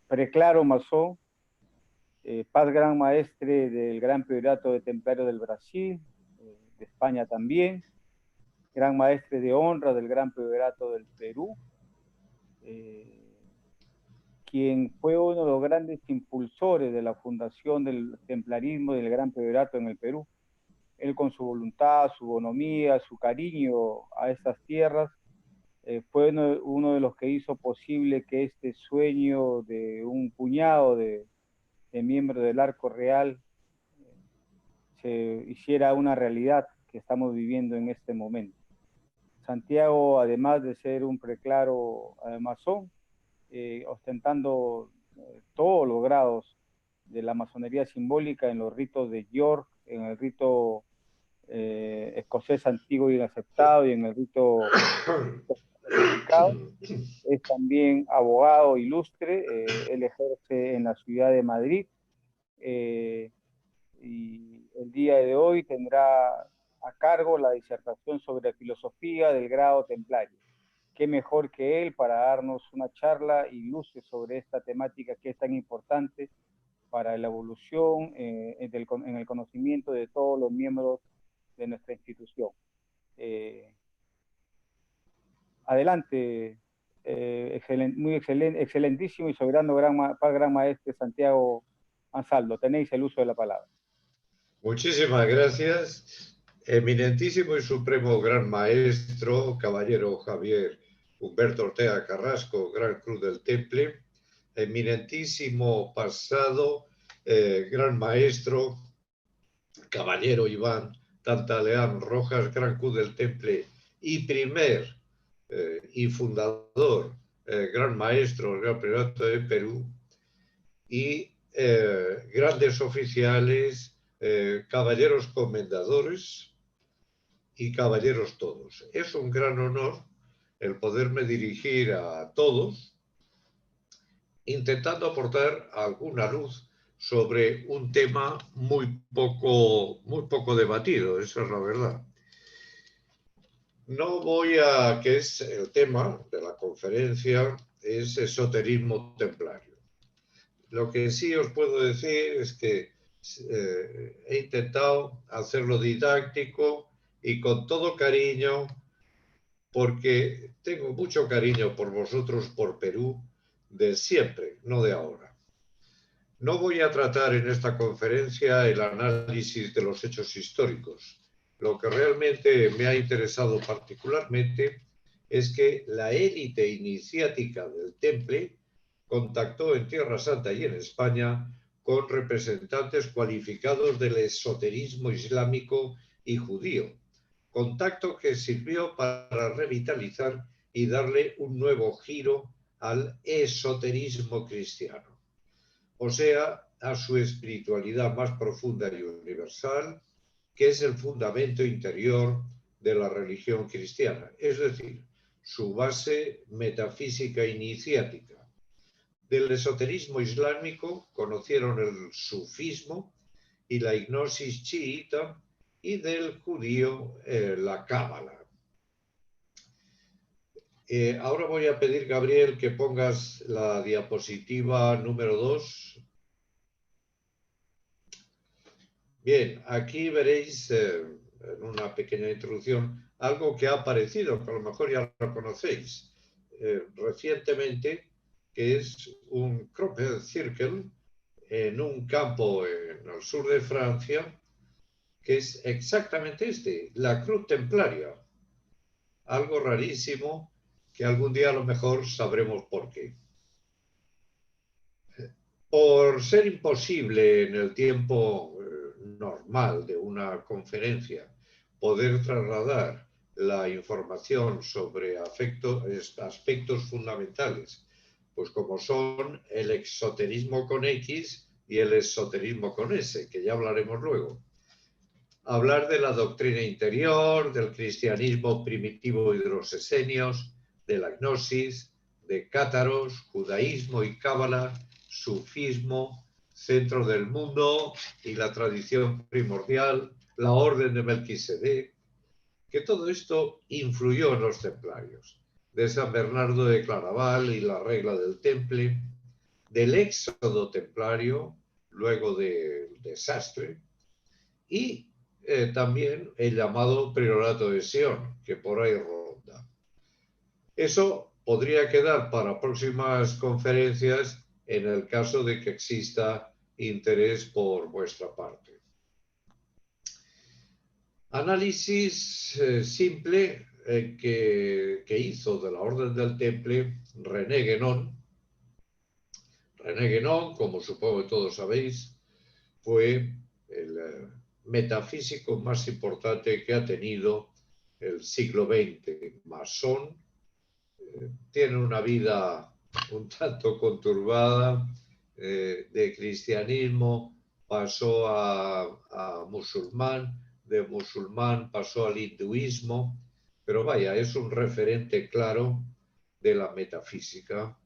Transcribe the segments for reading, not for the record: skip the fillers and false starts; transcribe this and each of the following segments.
preclaro masón, Paz Gran Maestre del Gran Priorato de Templario del Brasil, de España también, Gran Maestre de Honra del Gran Priorato del Perú, quien fue uno de los grandes impulsores de la fundación del templarismo y del Gran Priorato en el Perú. Él con su voluntad, su bonomía, su cariño a estas tierras, fue uno de los que hizo posible que este sueño de un puñado de miembros del Arco Real se hiciera una realidad que estamos viviendo en este momento. Santiago, además de ser un preclaro masón, ostentando todos los grados de la masonería simbólica en los ritos de York, en el rito escocés antiguo y inaceptado y en el rito certificado. Es también abogado ilustre, él ejerce en la ciudad de Madrid, y el día de hoy tendrá a cargo la disertación sobre filosofía del grado templario. Qué mejor que él para darnos una charla y luces sobre esta temática que es tan importante para la evolución en el conocimiento de todos los miembros de nuestra institución. Adelante, excelentísimo y soberano gran maestre Santiago Ansaldo, tenéis el uso de la palabra. Muchísimas gracias, eminentísimo y supremo gran maestro, caballero Javier Humberto Ortega Carrasco, Gran Cruz del Temple, eminentísimo pasado, gran maestro, caballero Iván Tantaleán Rojas, Gran Cruz del Temple y primer y fundador, gran maestro del Gran Priorato de Perú, y grandes oficiales, caballeros comendadores y caballeros todos. Es un gran honor el poderme dirigir a todos, intentando aportar alguna luz sobre un tema muy poco debatido, esa es la verdad. No voy a, que es el tema de la conferencia, es esoterismo templario. Lo que sí os puedo decir es que he intentado hacerlo didáctico y con todo cariño, porque tengo mucho cariño por vosotros, por Perú, de siempre, no de ahora. No voy a tratar en esta conferencia el análisis de los hechos históricos. Lo que realmente me ha interesado particularmente es que la élite iniciática del Temple contactó en Tierra Santa y en España con representantes cualificados del esoterismo islámico y judío. Contacto que sirvió para revitalizar y darle un nuevo giro al esoterismo cristiano. O sea, a su espiritualidad más profunda y universal, que es el fundamento interior de la religión cristiana, es decir, su base metafísica iniciática. Del esoterismo islámico conocieron el sufismo y la hipnosis chiita, y del judío la cábala. Ahora voy a pedir, Gabriel, que pongas la diapositiva número 2. Bien, aquí veréis en una pequeña introducción algo que ha aparecido, que a lo mejor ya lo conocéis recientemente, que es un Crop Circle en un campo en el sur de Francia, que es exactamente la cruz templaria. Algo rarísimo que algún día a lo mejor sabremos por qué. Por ser imposible en el tiempo normal de una conferencia poder trasladar la información sobre aspectos fundamentales, pues como son el exoterismo con X y el esoterismo con S, que ya hablaremos luego. Hablar de la doctrina interior, del cristianismo primitivo y de los esenios, de la gnosis, de cátaros, judaísmo y cábala, sufismo, centro del mundo y la tradición primordial, la orden de Melquisedec, que todo esto influyó en los templarios. de San Bernardo de Claraval y la regla del Temple, del éxodo templario, luego del desastre, y también el llamado Priorato de Sion, que por ahí ronda. Eso podría quedar para próximas conferencias en el caso de que exista interés por vuestra parte. Análisis simple que hizo de la Orden del Temple René Guénon. René Guénon, como supongo que todos sabéis, fue el metafísico más importante que ha tenido el siglo XX, masón. Tiene una vida un tanto conturbada, de cristianismo pasó a musulmán, de musulmán pasó al hinduismo, pero vaya, es un referente claro de la metafísica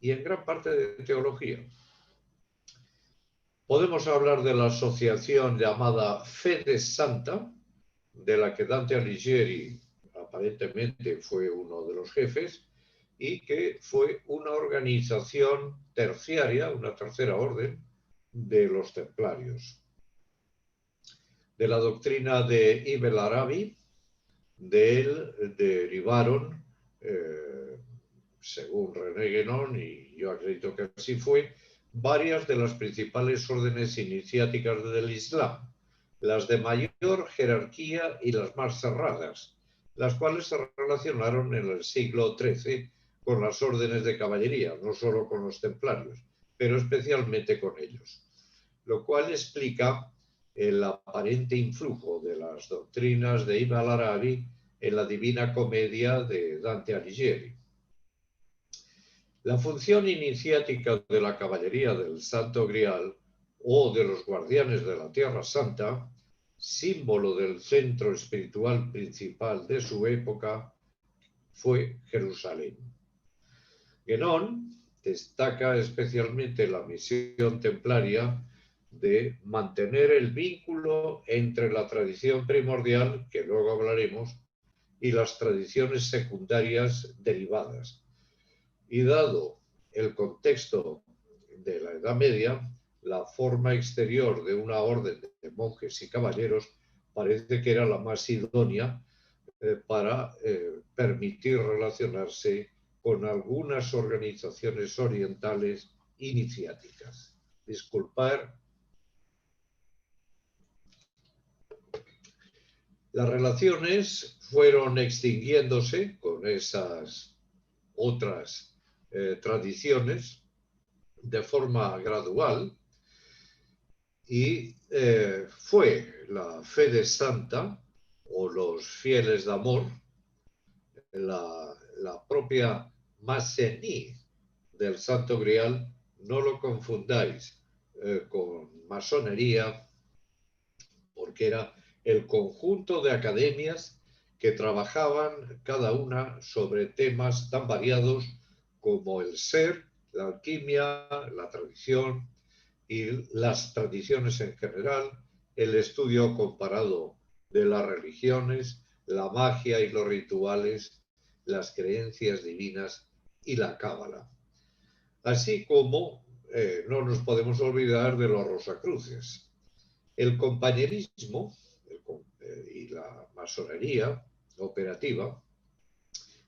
y en gran parte de teología. Podemos hablar de la asociación llamada Fede Santa, de la que Dante Alighieri aparentemente fue uno de los jefes, y que fue una organización terciaria, una tercera orden de los templarios. De la doctrina de Ibn Arabi, de él derivaron, según René Guénon, y yo acredito que así fue, varias de las principales órdenes iniciáticas del Islam, las de mayor jerarquía y las más cerradas, las cuales se relacionaron en el siglo XIII con las órdenes de caballería, no solo con los templarios, pero especialmente con ellos, lo cual explica el aparente influjo de las doctrinas de Ibn Arabi en la Divina Comedia de Dante Alighieri. La función iniciática de la caballería del Santo Grial o de los guardianes de la Tierra Santa, símbolo del centro espiritual principal de su época, fue Jerusalén. Guénon destaca especialmente la misión templaria de mantener el vínculo entre la tradición primordial, que luego hablaremos, y las tradiciones secundarias derivadas. Y dado el contexto de la Edad Media, la forma exterior de una orden de monjes y caballeros parece que era la más idónea para permitir relacionarse con algunas organizaciones orientales iniciáticas. Disculpar. Las relaciones fueron extinguiéndose con esas otras tradiciones de forma gradual y fue la Fede Santa o los fieles de amor, la propia Masení del Santo Grial, no lo confundáis con masonería, porque era el conjunto de academias que trabajaban cada una sobre temas tan variados como el ser, la alquimia, la tradición y las tradiciones en general, el estudio comparado de las religiones, la magia y los rituales, las creencias divinas y la cábala. Así como no nos podemos olvidar de los rosacruces. El compañerismo y la masonería operativa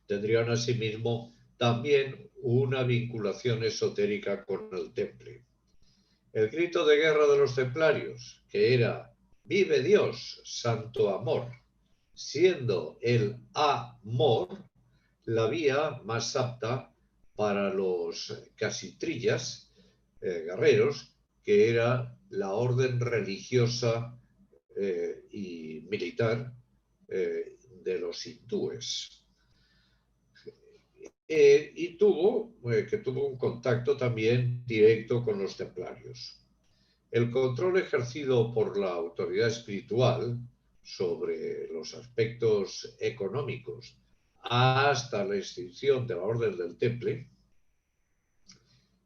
tendrían asimismo también una vinculación esotérica con el temple. El grito de guerra de los templarios, que era «Vive Dios, santo amor», siendo el amor la vía más apta para los casitrillas, guerreros, que era la orden religiosa y militar de los hindúes. Y tuvo un contacto también directo con los templarios. El control ejercido por la autoridad espiritual sobre los aspectos económicos hasta la extinción de la Orden del Temple,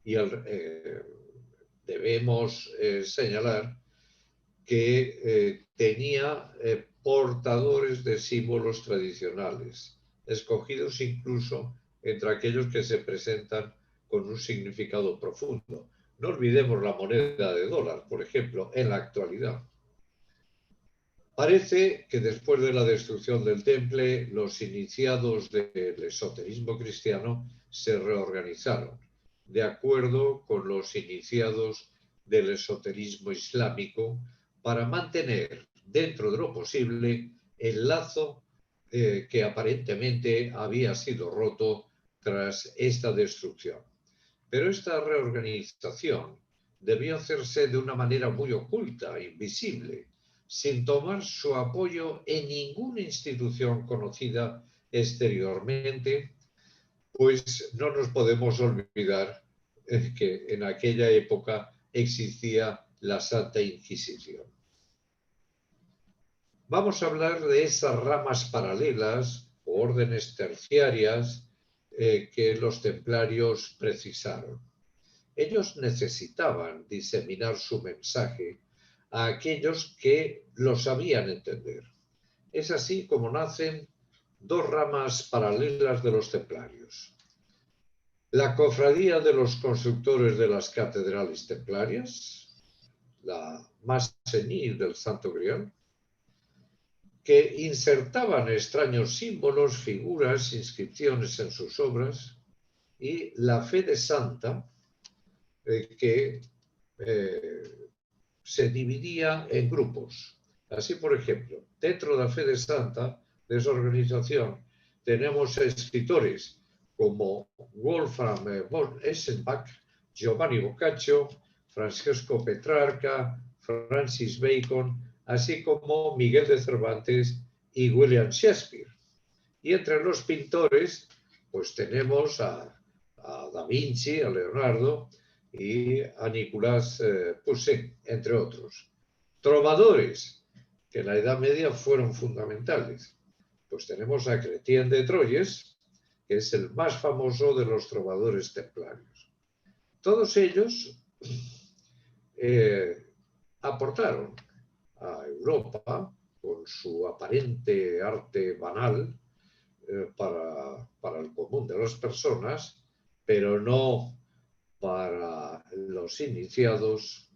y debemos señalar que tenía portadores de símbolos tradicionales, escogidos incluso entre aquellos que se presentan con un significado profundo. No olvidemos la moneda de dólar, por ejemplo, en la actualidad. Parece que después de la destrucción del Temple, los iniciados del esoterismo cristiano se reorganizaron, de acuerdo con los iniciados del esoterismo islámico, para mantener dentro de lo posible el lazo que aparentemente había sido roto tras esta destrucción. Pero esta reorganización debió hacerse de una manera muy oculta, invisible, sin tomar su apoyo en ninguna institución conocida exteriormente, pues no nos podemos olvidar que en aquella época existía la Santa Inquisición. Vamos a hablar de esas ramas paralelas o órdenes terciarias que los templarios precisaron. Ellos necesitaban diseminar su mensaje a aquellos que lo sabían entender. Es así como nacen dos ramas paralelas de los templarios. La cofradía de los constructores de las catedrales templarias, la más senil del Santo Grial, que insertaban extraños símbolos, figuras, inscripciones en sus obras, y la Fede Santa, que se dividía en grupos. Así, por ejemplo, dentro de la Fede Santa, de esa organización, tenemos escritores como Wolfram von Eschenbach, Giovanni Boccaccio, Francesco Petrarca, Francis Bacon, así como Miguel de Cervantes y William Shakespeare. Y entre los pintores, pues tenemos a Da Vinci, a Leonardo y a Nicolas Poussin, entre otros. Trovadores, que en la Edad Media fueron fundamentales. Pues tenemos a Chrétien de Troyes, que es el más famoso de los trovadores templarios. Todos ellos aportaron a Europa, con su aparente arte banal, para el común de las personas, pero no para los iniciados,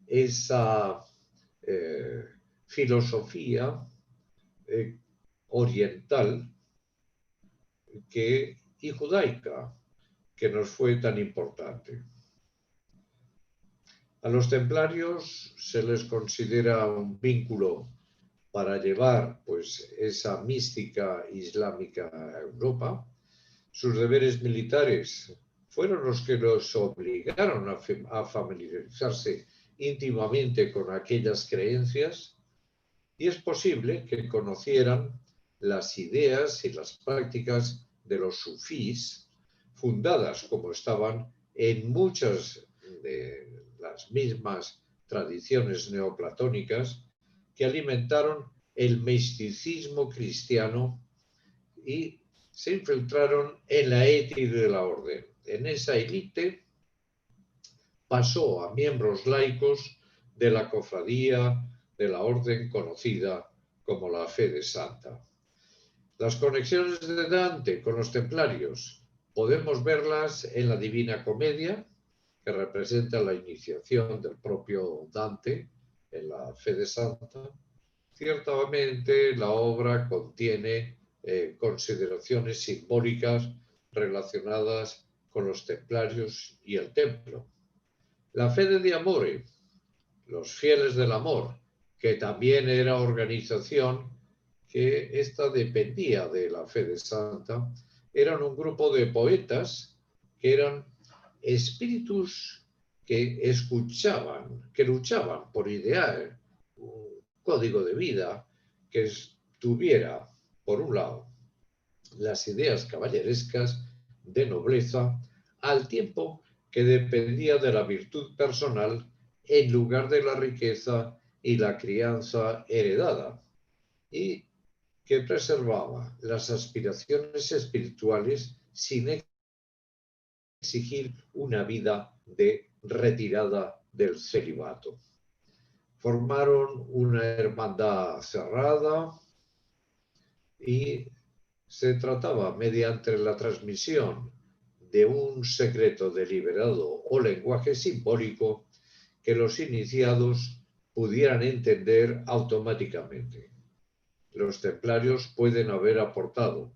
esa filosofía oriental y judaica que nos fue tan importante. A los templarios se les considera un vínculo para llevar pues, esa mística islámica a Europa. Sus deberes militares fueron los que los obligaron a familiarizarse íntimamente con aquellas creencias, y es posible que conocieran las ideas y las prácticas de los sufís, fundadas como estaban en muchas de las mismas tradiciones neoplatónicas que alimentaron el misticismo cristiano y se infiltraron en la élite de la orden. En esa élite pasó a miembros laicos de la cofradía de la orden conocida como la Fede Santa. Las conexiones de Dante con los templarios podemos verlas en la Divina Comedia, que representa la iniciación del propio Dante en la Fede Santa. Ciertamente la obra contiene consideraciones simbólicas relacionadas con los templarios y el templo. La Fede de Amore, los fieles del amor, que también era organización que esta dependía de la Fede Santa, eran un grupo de poetas que eran espíritus que escuchaban, que luchaban por idear un código de vida que tuviera, por un lado, las ideas caballerescas de nobleza, al tiempo que dependía de la virtud personal en lugar de la riqueza y la crianza heredada, y que preservaba las aspiraciones espirituales sin exigir una vida de retirada del celibato. Formaron una hermandad cerrada y se trataba mediante la transmisión de un secreto deliberado o lenguaje simbólico que los iniciados pudieran entender automáticamente. Los templarios pueden haber aportado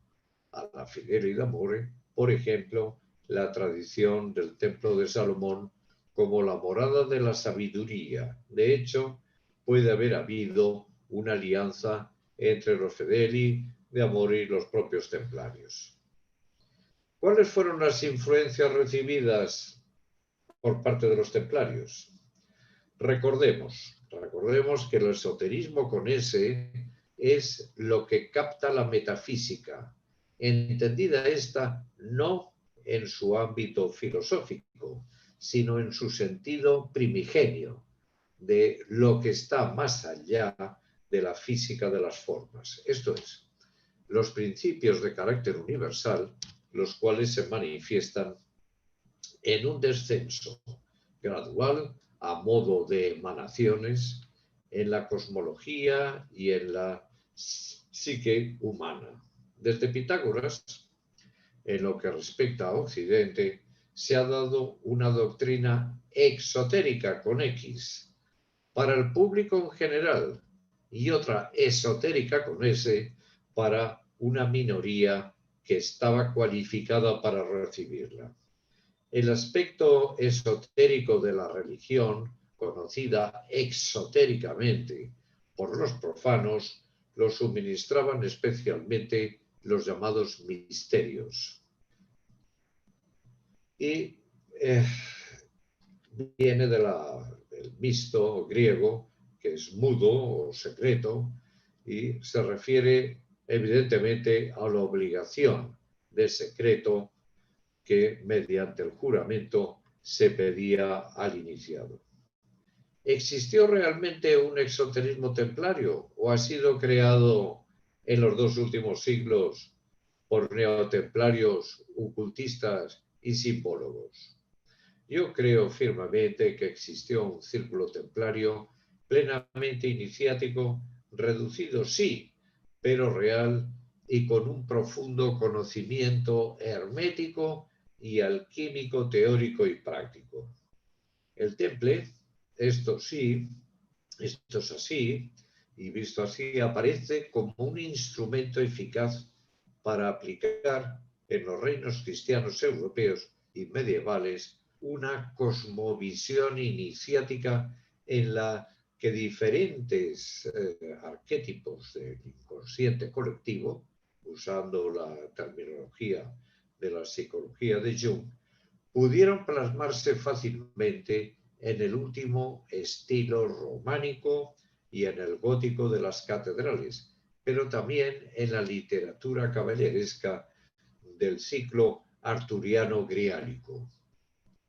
a la Fidelio d'Amore, por ejemplo, la tradición del Templo de Salomón como la morada de la sabiduría. De hecho, puede haber habido una alianza entre los Fedeli d'Amore y los propios templarios. ¿Cuáles fueron las influencias recibidas por parte de los templarios? Recordemos que el esoterismo con S es lo que capta la metafísica, entendida esta no en su ámbito filosófico, sino en su sentido primigenio, de lo que está más allá de la física de las formas. Esto es, los principios de carácter universal, los cuales se manifiestan en un descenso gradual a modo de emanaciones en la cosmología y en la psique humana. Desde Pitágoras, en lo que respecta a Occidente, se ha dado una doctrina exotérica con X para el público en general y otra esotérica con S para una minoría que estaba cualificada para recibirla. El aspecto esotérico de la religión, conocida exotéricamente por los profanos, lo suministraban especialmente los llamados misterios. Y viene del misto griego, que es mudo o secreto, y se refiere evidentemente a la obligación de secreto que mediante el juramento se pedía al iniciado. ¿Existió realmente un exoterismo templario o ha sido creado en los 2 últimos siglos por neotemplarios, ocultistas y simbólogos? Yo creo firmemente que existió un círculo templario plenamente iniciático, reducido sí, pero real y con un profundo conocimiento hermético y alquímico teórico y práctico. El temple, esto es así, y visto así, aparece como un instrumento eficaz para aplicar en los reinos cristianos europeos y medievales una cosmovisión iniciática en la que diferentes arquetipos del inconsciente colectivo, usando la terminología de la psicología de Jung, pudieron plasmarse fácilmente en el último estilo románico y en el gótico de las catedrales, pero también en la literatura caballeresca del ciclo arturiano griálico.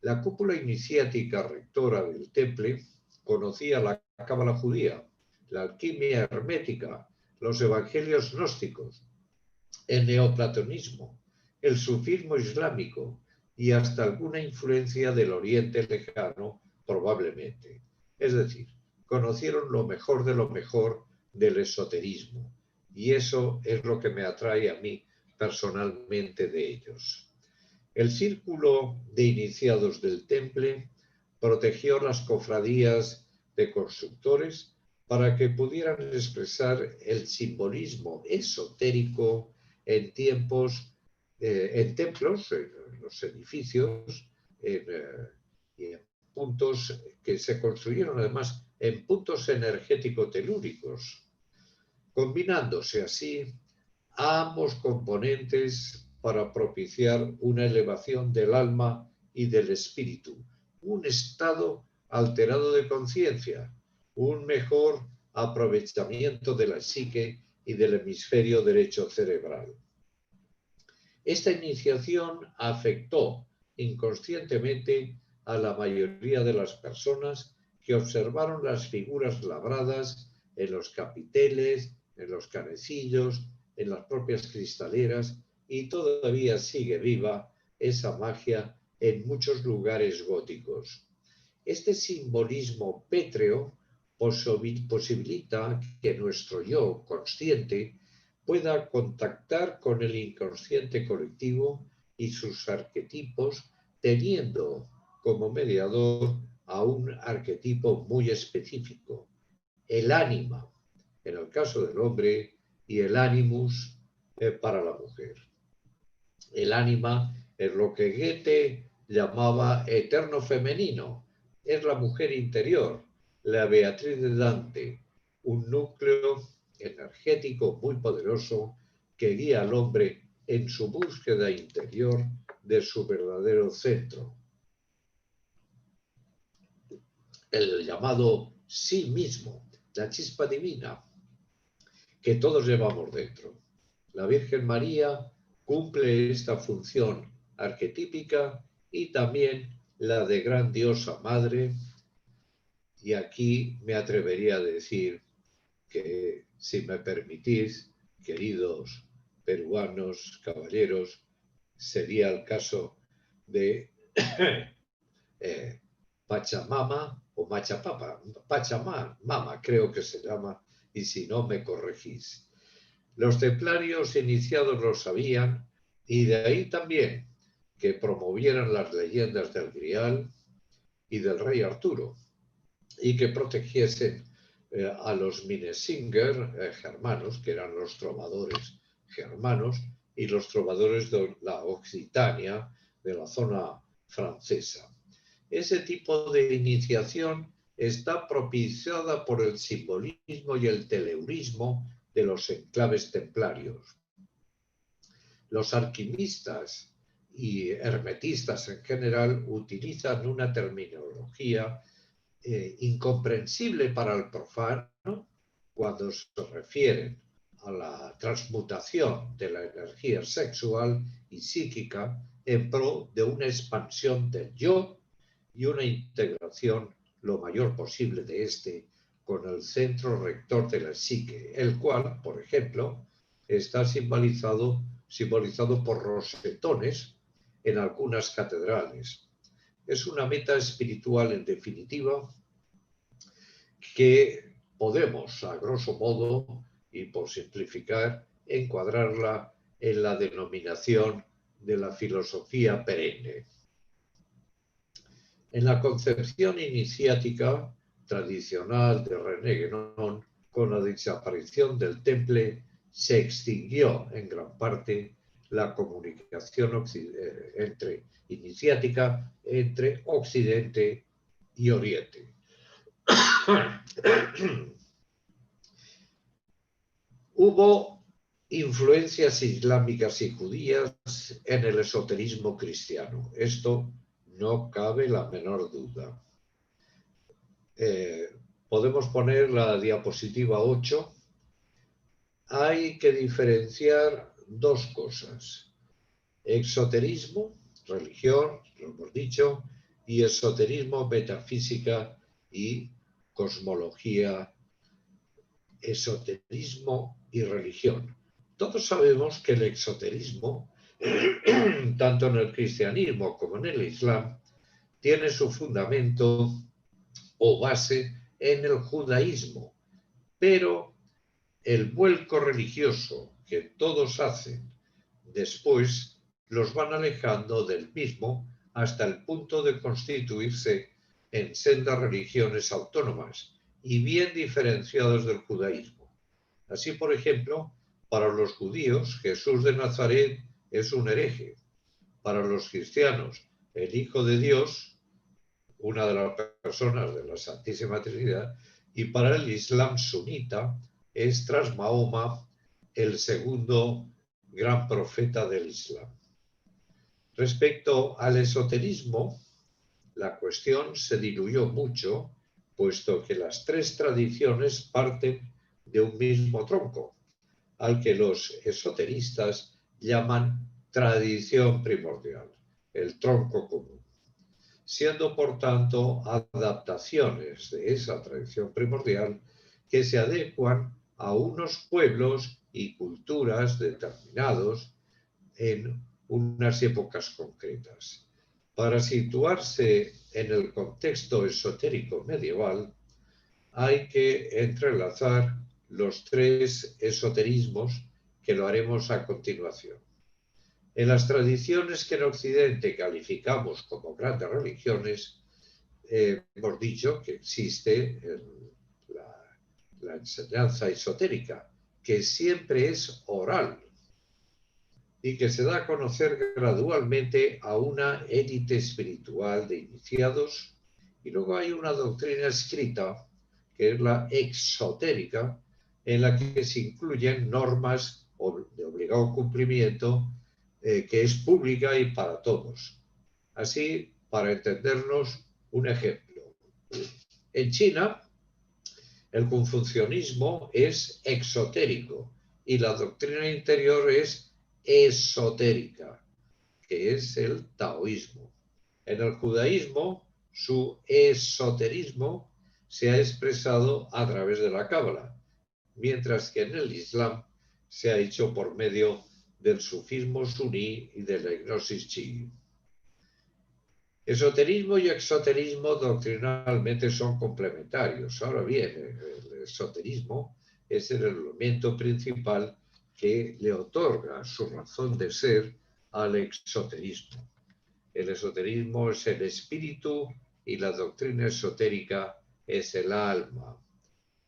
La cúpula iniciática rectora del temple conocía la cábala judía, la alquimia hermética, los evangelios gnósticos, el neoplatonismo, el sufismo islámico y hasta alguna influencia del Oriente Lejano, probablemente. Es decir, conocieron lo mejor de lo mejor del esoterismo, y eso es lo que me atrae a mí personalmente de ellos. El círculo de iniciados del temple protegió las cofradías de constructores para que pudieran expresar el simbolismo esotérico en templos, en los edificios, y en puntos que se construyeron además en puntos energético-telúricos, combinándose así ambos componentes para propiciar una elevación del alma y del espíritu, un estado alterado de conciencia, un mejor aprovechamiento de la psique y del hemisferio derecho cerebral. Esta iniciación afectó inconscientemente a la mayoría de las personas que observaron las figuras labradas en los capiteles, en los canecillos, en las propias cristaleras, y todavía sigue viva esa magia en muchos lugares góticos. Este simbolismo pétreo posibilita que nuestro yo consciente pueda contactar con el inconsciente colectivo y sus arquetipos, teniendo como mediador a un arquetipo muy específico, el ánima, en el caso del hombre, y el animus para la mujer. El ánima es lo que Goethe llamaba eterno femenino, es la mujer interior, la Beatriz de Dante, un núcleo energético muy poderoso que guía al hombre en su búsqueda interior de su verdadero centro, el llamado sí mismo, la chispa divina que todos llevamos dentro. La Virgen María cumple esta función arquetípica y también la de gran diosa madre, y aquí me atrevería a decir que, si me permitís, queridos peruanos, caballeros, sería el caso de Pachamama o Machapapa, Pachamama creo que se llama, y si no me corregís. Los templarios iniciados lo sabían, y de ahí también que promovieran las leyendas del Grial y del rey Arturo, y que protegiesen a los Minnesänger germanos, que eran los trovadores germanos, y los trovadores de la Occitania, de la zona francesa. Ese tipo de iniciación está propiciada por el simbolismo y el teleurismo de los enclaves templarios. Los alquimistas y hermetistas en general utilizan una terminología incomprensible para el profano cuando se refieren a la transmutación de la energía sexual y psíquica en pro de una expansión del yo y una integración lo mayor posible de este con el centro rector de la psique, el cual, por ejemplo, está simbolizado por rosetones en algunas catedrales. Es una meta espiritual, en definitiva, que podemos, a grosso modo, y por simplificar, encuadrarla en la denominación de la filosofía perenne. En la concepción iniciática tradicional de René Guénon, con la desaparición del temple, se extinguió en gran parte la comunicación iniciática entre Occidente y Oriente. Hubo influencias islámicas y judías en el esoterismo cristiano. Esto no cabe la menor duda. Podemos poner la diapositiva 8. Hay que diferenciar dos cosas: exoterismo, religión, lo hemos dicho, y esoterismo, metafísica y cosmología, esoterismo y religión. Todos sabemos que el exoterismo, tanto en el cristianismo como en el islam, tiene su fundamento o base en el judaísmo, pero el vuelco religioso que todos hacen después los van alejando del mismo hasta el punto de constituirse en sendas religiones autónomas y bien diferenciadas del judaísmo. Así, por ejemplo, para los judíos, Jesús de Nazaret es un hereje. Para los cristianos, el Hijo de Dios, una de las personas de la Santísima Trinidad, y para el Islam sunita es, tras Mahoma, el segundo gran profeta del Islam. Respecto al esoterismo, la cuestión se diluyó mucho, puesto que las tres tradiciones parten de un mismo tronco, al que los esoteristas llaman tradición primordial, el tronco común, siendo por tanto adaptaciones de esa tradición primordial que se adecuan a unos pueblos y culturas determinados en unas épocas concretas. Para situarse en el contexto esotérico medieval, hay que entrelazar los tres esoterismos que lo haremos a continuación. En las tradiciones que en Occidente calificamos como grandes religiones, hemos dicho que existe la enseñanza esotérica, que siempre es oral y que se da a conocer gradualmente a una élite espiritual de iniciados, y luego hay una doctrina escrita, que es la exotérica, en la que se incluyen normas de obligado cumplimiento, que es pública y para todos. Así, para entendernos, un ejemplo. En China, el confucianismo es exotérico y la doctrina interior es esotérica, que es el taoísmo. En el judaísmo, su esoterismo se ha expresado a través de la cábala, mientras que en el Islam se ha hecho por medio del sufismo suní y de la hipnosis chií. Esoterismo y exoterismo doctrinalmente son complementarios. Ahora bien, el esoterismo es el elemento principal que le otorga su razón de ser al exoterismo. El esoterismo es el espíritu y la doctrina esotérica es el alma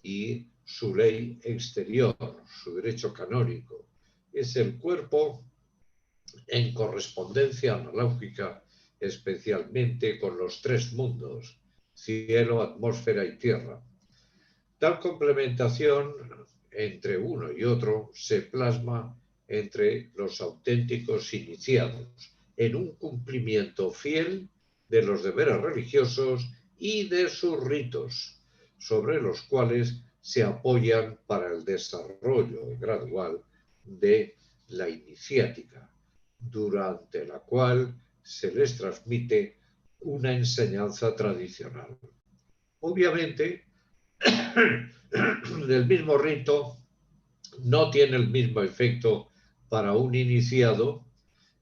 y su ley exterior, su derecho canónico. Es el cuerpo en correspondencia analógica especialmente con los tres mundos, cielo, atmósfera y tierra. Tal complementación entre uno y otro se plasma entre los auténticos iniciados en un cumplimiento fiel de los deberes religiosos y de sus ritos, sobre los cuales se apoyan para el desarrollo gradual de la iniciática, durante la cual se les transmite una enseñanza tradicional. Obviamente, el mismo rito no tiene el mismo efecto para un iniciado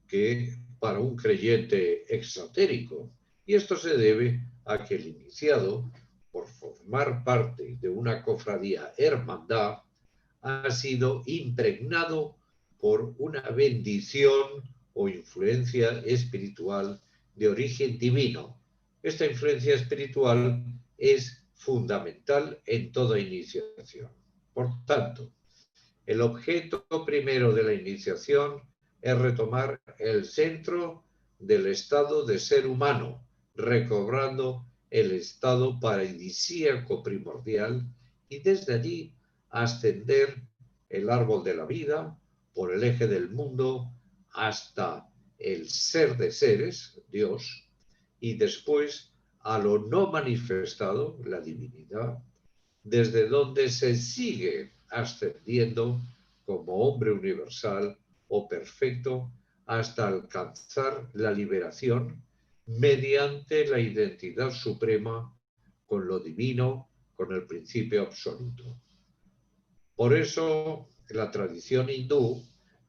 que para un creyente exotérico. Y esto se debe a que el iniciado, por formar parte de una cofradía hermandad, ha sido impregnado por una bendición o influencia espiritual de origen divino. Esta influencia espiritual es fundamental en toda iniciación. Por tanto, el objeto primero de la iniciación es retomar el centro del estado de ser humano, recobrando el estado paradisíaco primordial y desde allí ascender el árbol de la vida por el eje del mundo hasta el ser de seres, Dios, y después a lo no manifestado, la divinidad, desde donde se sigue ascendiendo como hombre universal o perfecto hasta alcanzar la liberación mediante la identidad suprema con lo divino, con el principio absoluto. Por eso la tradición hindú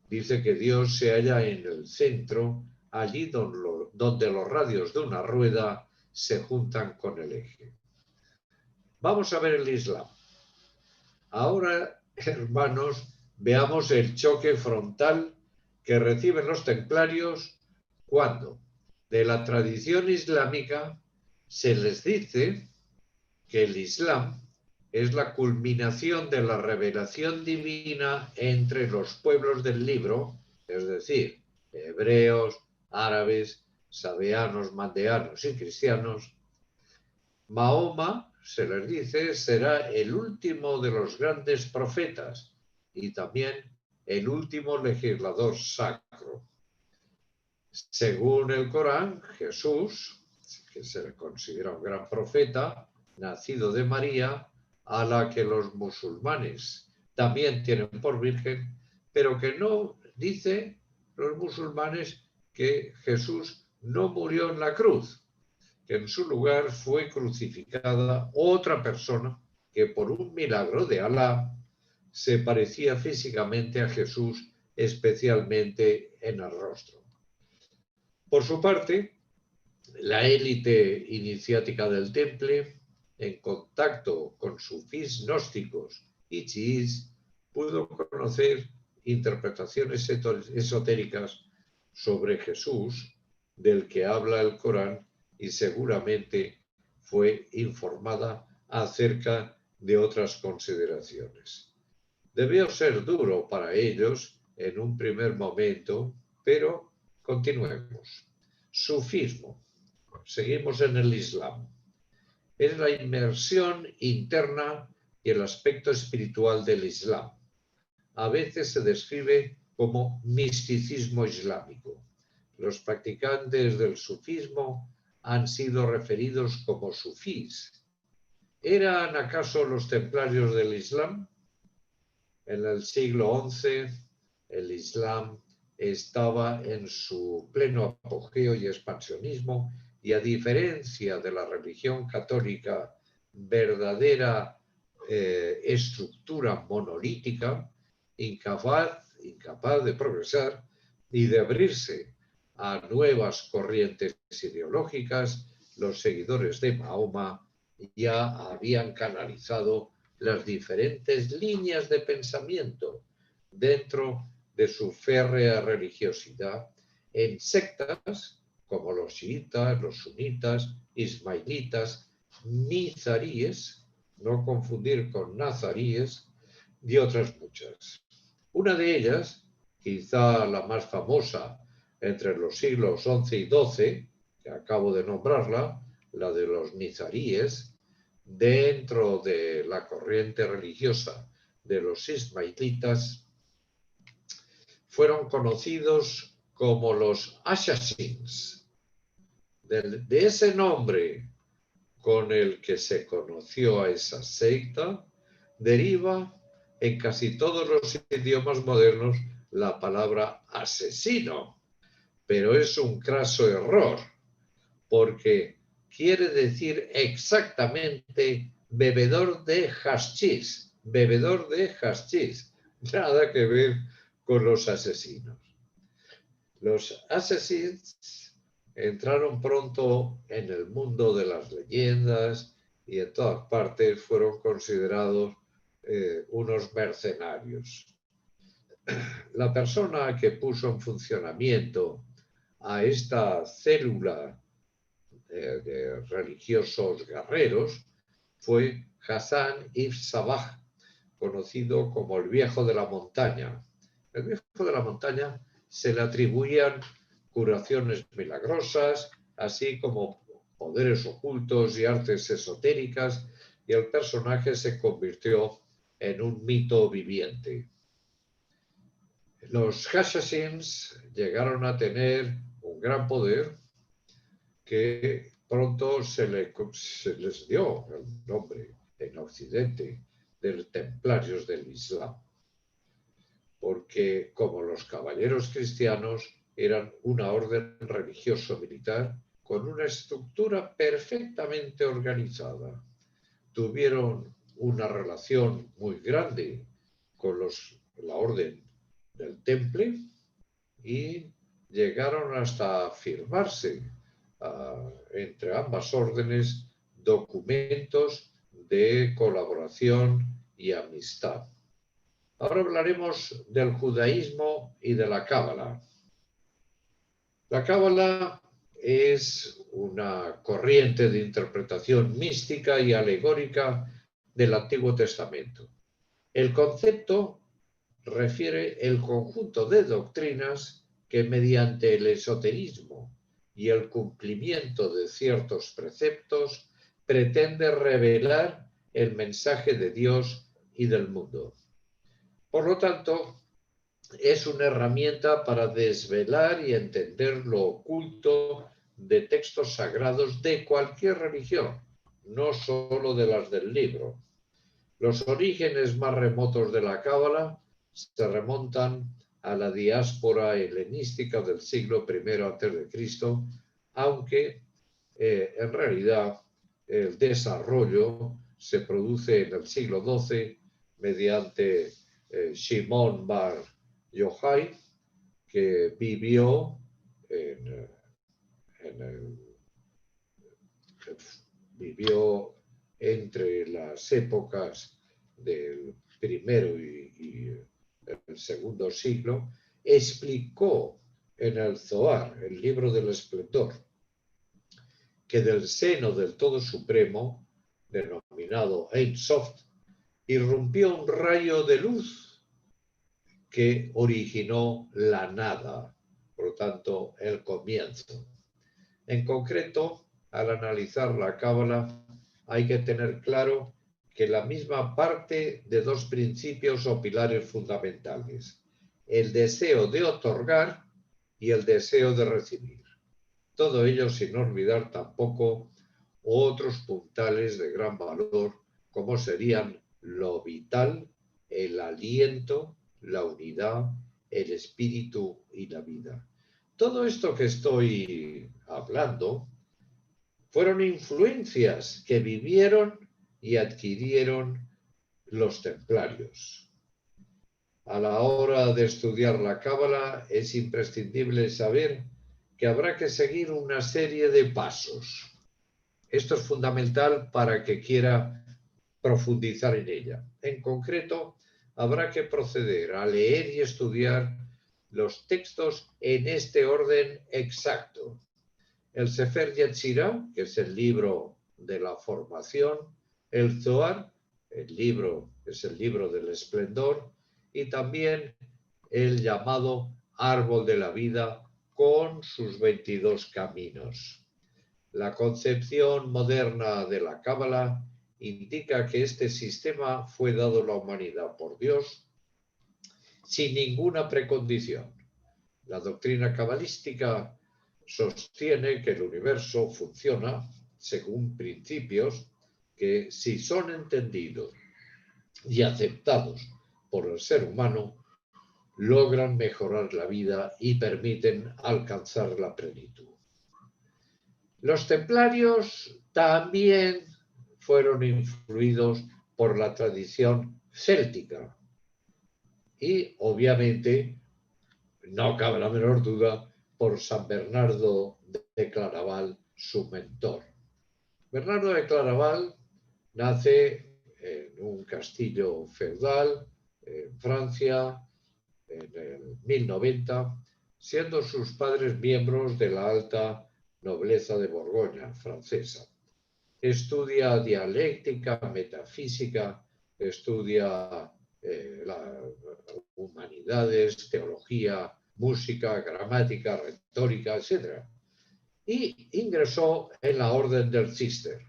dice que Dios se halla en el centro, allí donde los radios de una rueda se juntan con el eje. Vamos a ver el Islam. Ahora, hermanos, veamos el choque frontal que reciben los templarios cuando de la tradición islámica se les dice que el Islam es la culminación de la revelación divina entre los pueblos del libro, es decir, hebreos, árabes, sabeanos, mandeanos y cristianos. Mahoma, se les dice, será el último de los grandes profetas y también el último legislador sacro. Según el Corán, Jesús, que se le considera un gran profeta, nacido de María, a la que los musulmanes también tienen por virgen, pero que no dice los musulmanes que Jesús no murió en la cruz, que en su lugar fue crucificada otra persona que por un milagro de Alá se parecía físicamente a Jesús, especialmente en el rostro. Por su parte, la élite iniciática del Temple, en contacto con sufís gnósticos y chiís, pudo conocer interpretaciones esotéricas sobre Jesús, del que habla el Corán, y seguramente fue informada acerca de otras consideraciones. Debió ser duro para ellos en un primer momento, pero continuemos. Sufismo. Seguimos en el Islam. Es la inmersión interna y el aspecto espiritual del Islam. A veces se describe como misticismo islámico. Los practicantes del sufismo han sido referidos como sufís. ¿Eran acaso los templarios del Islam? En el siglo XI, el Islam estaba en su pleno apogeo y expansionismo, y a diferencia de la religión católica, verdadera estructura monolítica, incapaz de progresar y de abrirse a nuevas corrientes ideológicas, los seguidores de Mahoma ya habían canalizado las diferentes líneas de pensamiento dentro de su férrea religiosidad en sectas como los chiitas, los sunitas, ismailitas, nizaríes, no confundir con nazaríes, y otras muchas. Una de ellas, quizá la más famosa entre los siglos XI y XII, que acabo de nombrarla, la de los nizaríes, dentro de la corriente religiosa de los ismailitas, fueron conocidos como los Assassins. De ese nombre con el que se conoció a esa secta, deriva en casi todos los idiomas modernos la palabra asesino, pero es un craso error, porque quiere decir exactamente bebedor de hachís, nada que ver con los asesinos. Los asesinos entraron pronto en el mundo de las leyendas y en todas partes fueron considerados unos mercenarios. La persona que puso en funcionamiento a esta célula de religiosos guerreros fue Hassan ibn Sabah, conocido como el Viejo de la Montaña. El Viejo de la Montaña se le atribuían curaciones milagrosas, así como poderes ocultos y artes esotéricas, y el personaje se convirtió en un mito viviente. Los Assassins llegaron a tener un gran poder que pronto se les dio el nombre en Occidente de templarios del Islam, porque como los caballeros cristianos eran una orden religioso-militar con una estructura perfectamente organizada. Tuvieron una relación muy grande con la orden del Temple y llegaron hasta firmarse entre ambas órdenes documentos de colaboración y amistad. Ahora hablaremos del judaísmo y de la cábala. La cábala es una corriente de interpretación mística y alegórica del Antiguo Testamento. El concepto refiere el conjunto de doctrinas que mediante el esoterismo y el cumplimiento de ciertos preceptos pretende revelar el mensaje de Dios y del mundo. Por lo tanto, es una herramienta para desvelar y entender lo oculto de textos sagrados de cualquier religión, no solo de las del libro. Los orígenes más remotos de la cábala se remontan a la diáspora helenística del siglo I a.C., aunque en realidad el desarrollo se produce en el siglo XII mediante Shimon Bar Yochai, que vivió vivió entre las épocas del primero y el segundo siglo, explicó en el Zohar, el libro del esplendor, que del seno del Todo Supremo, denominado Ein Sof, irrumpió un rayo de luz que originó la nada, por lo tanto, el comienzo. En concreto, al analizar la Cábala, hay que tener claro que la misma parte de dos principios o pilares fundamentales, el deseo de otorgar y el deseo de recibir. Todo ello sin olvidar tampoco otros puntales de gran valor, como serían lo vital, el aliento, la unidad, el espíritu y la vida. Todo esto que estoy hablando fueron influencias que vivieron y adquirieron los templarios. A la hora de estudiar la Cábala es imprescindible saber que habrá que seguir una serie de pasos. Esto es fundamental para que quiera profundizar en ella. En concreto, habrá que proceder a leer y estudiar los textos en este orden exacto. El Sefer Yetzirah, que es el libro de la formación, el Zohar, es el libro del esplendor, y también el llamado árbol de la vida con sus 22 caminos. La concepción moderna de la Cábala indica que este sistema fue dado a la humanidad por Dios sin ninguna precondición. La doctrina cabalística sostiene que el universo funciona según principios que, si son entendidos y aceptados por el ser humano, logran mejorar la vida y permiten alcanzar la plenitud. Los templarios también fueron influidos por la tradición céltica y, obviamente, no cabe la menor duda, por San Bernardo de Claraval, su mentor. Bernardo de Claraval nace en un castillo feudal en Francia en el 1090, siendo sus padres miembros de la alta nobleza de Borgoña francesa. Estudia dialéctica, metafísica, estudia humanidades, teología, música, gramática, retórica, etc. Y ingresó en la Orden del Císter.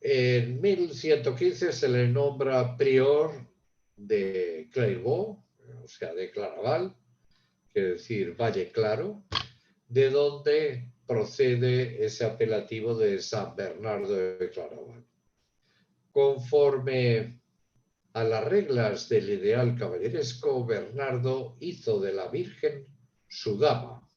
En 1115 se le nombra prior de Clairvaux, o sea, de Claraval, quiere decir Valle Claro, de donde procede ese apelativo de San Bernardo de Claraval. Conforme a las reglas del ideal caballeresco, Bernardo hizo de la Virgen su dama.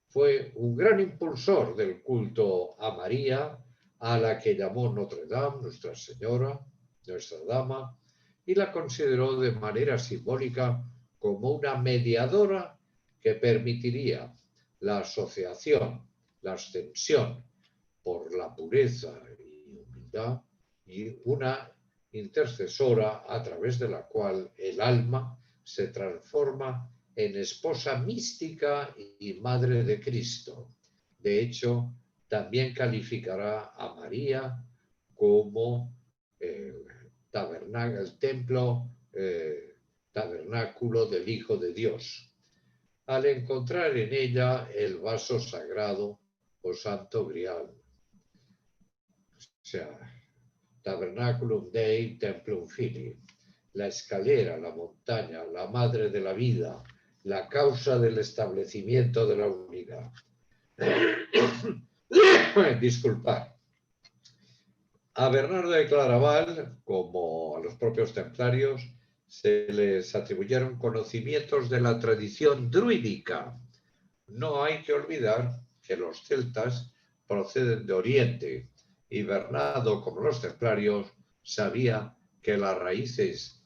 Fue un gran impulsor del culto a María, a la que llamó Notre Dame, Nuestra Señora, Nuestra Dama, y la consideró de manera simbólica como una mediadora que permitiría la asociación, la ascensión por la pureza y humildad, y una intercesora a través de la cual el alma se transforma en esposa mística y madre de Cristo. De hecho, también calificará a María como el templo, tabernáculo del Hijo de Dios, al encontrar en ella el vaso sagrado o santo grial. O sea, Tabernaculum Dei Templum Filii, la escalera, la montaña, la madre de la vida, la causa del establecimiento de la unidad. Disculpad. A Bernardo de Claraval, como a los propios templarios, se les atribuyeron conocimientos de la tradición druídica. No hay que olvidar que los celtas proceden de Oriente, y Bernardo, como los templarios, sabía que las raíces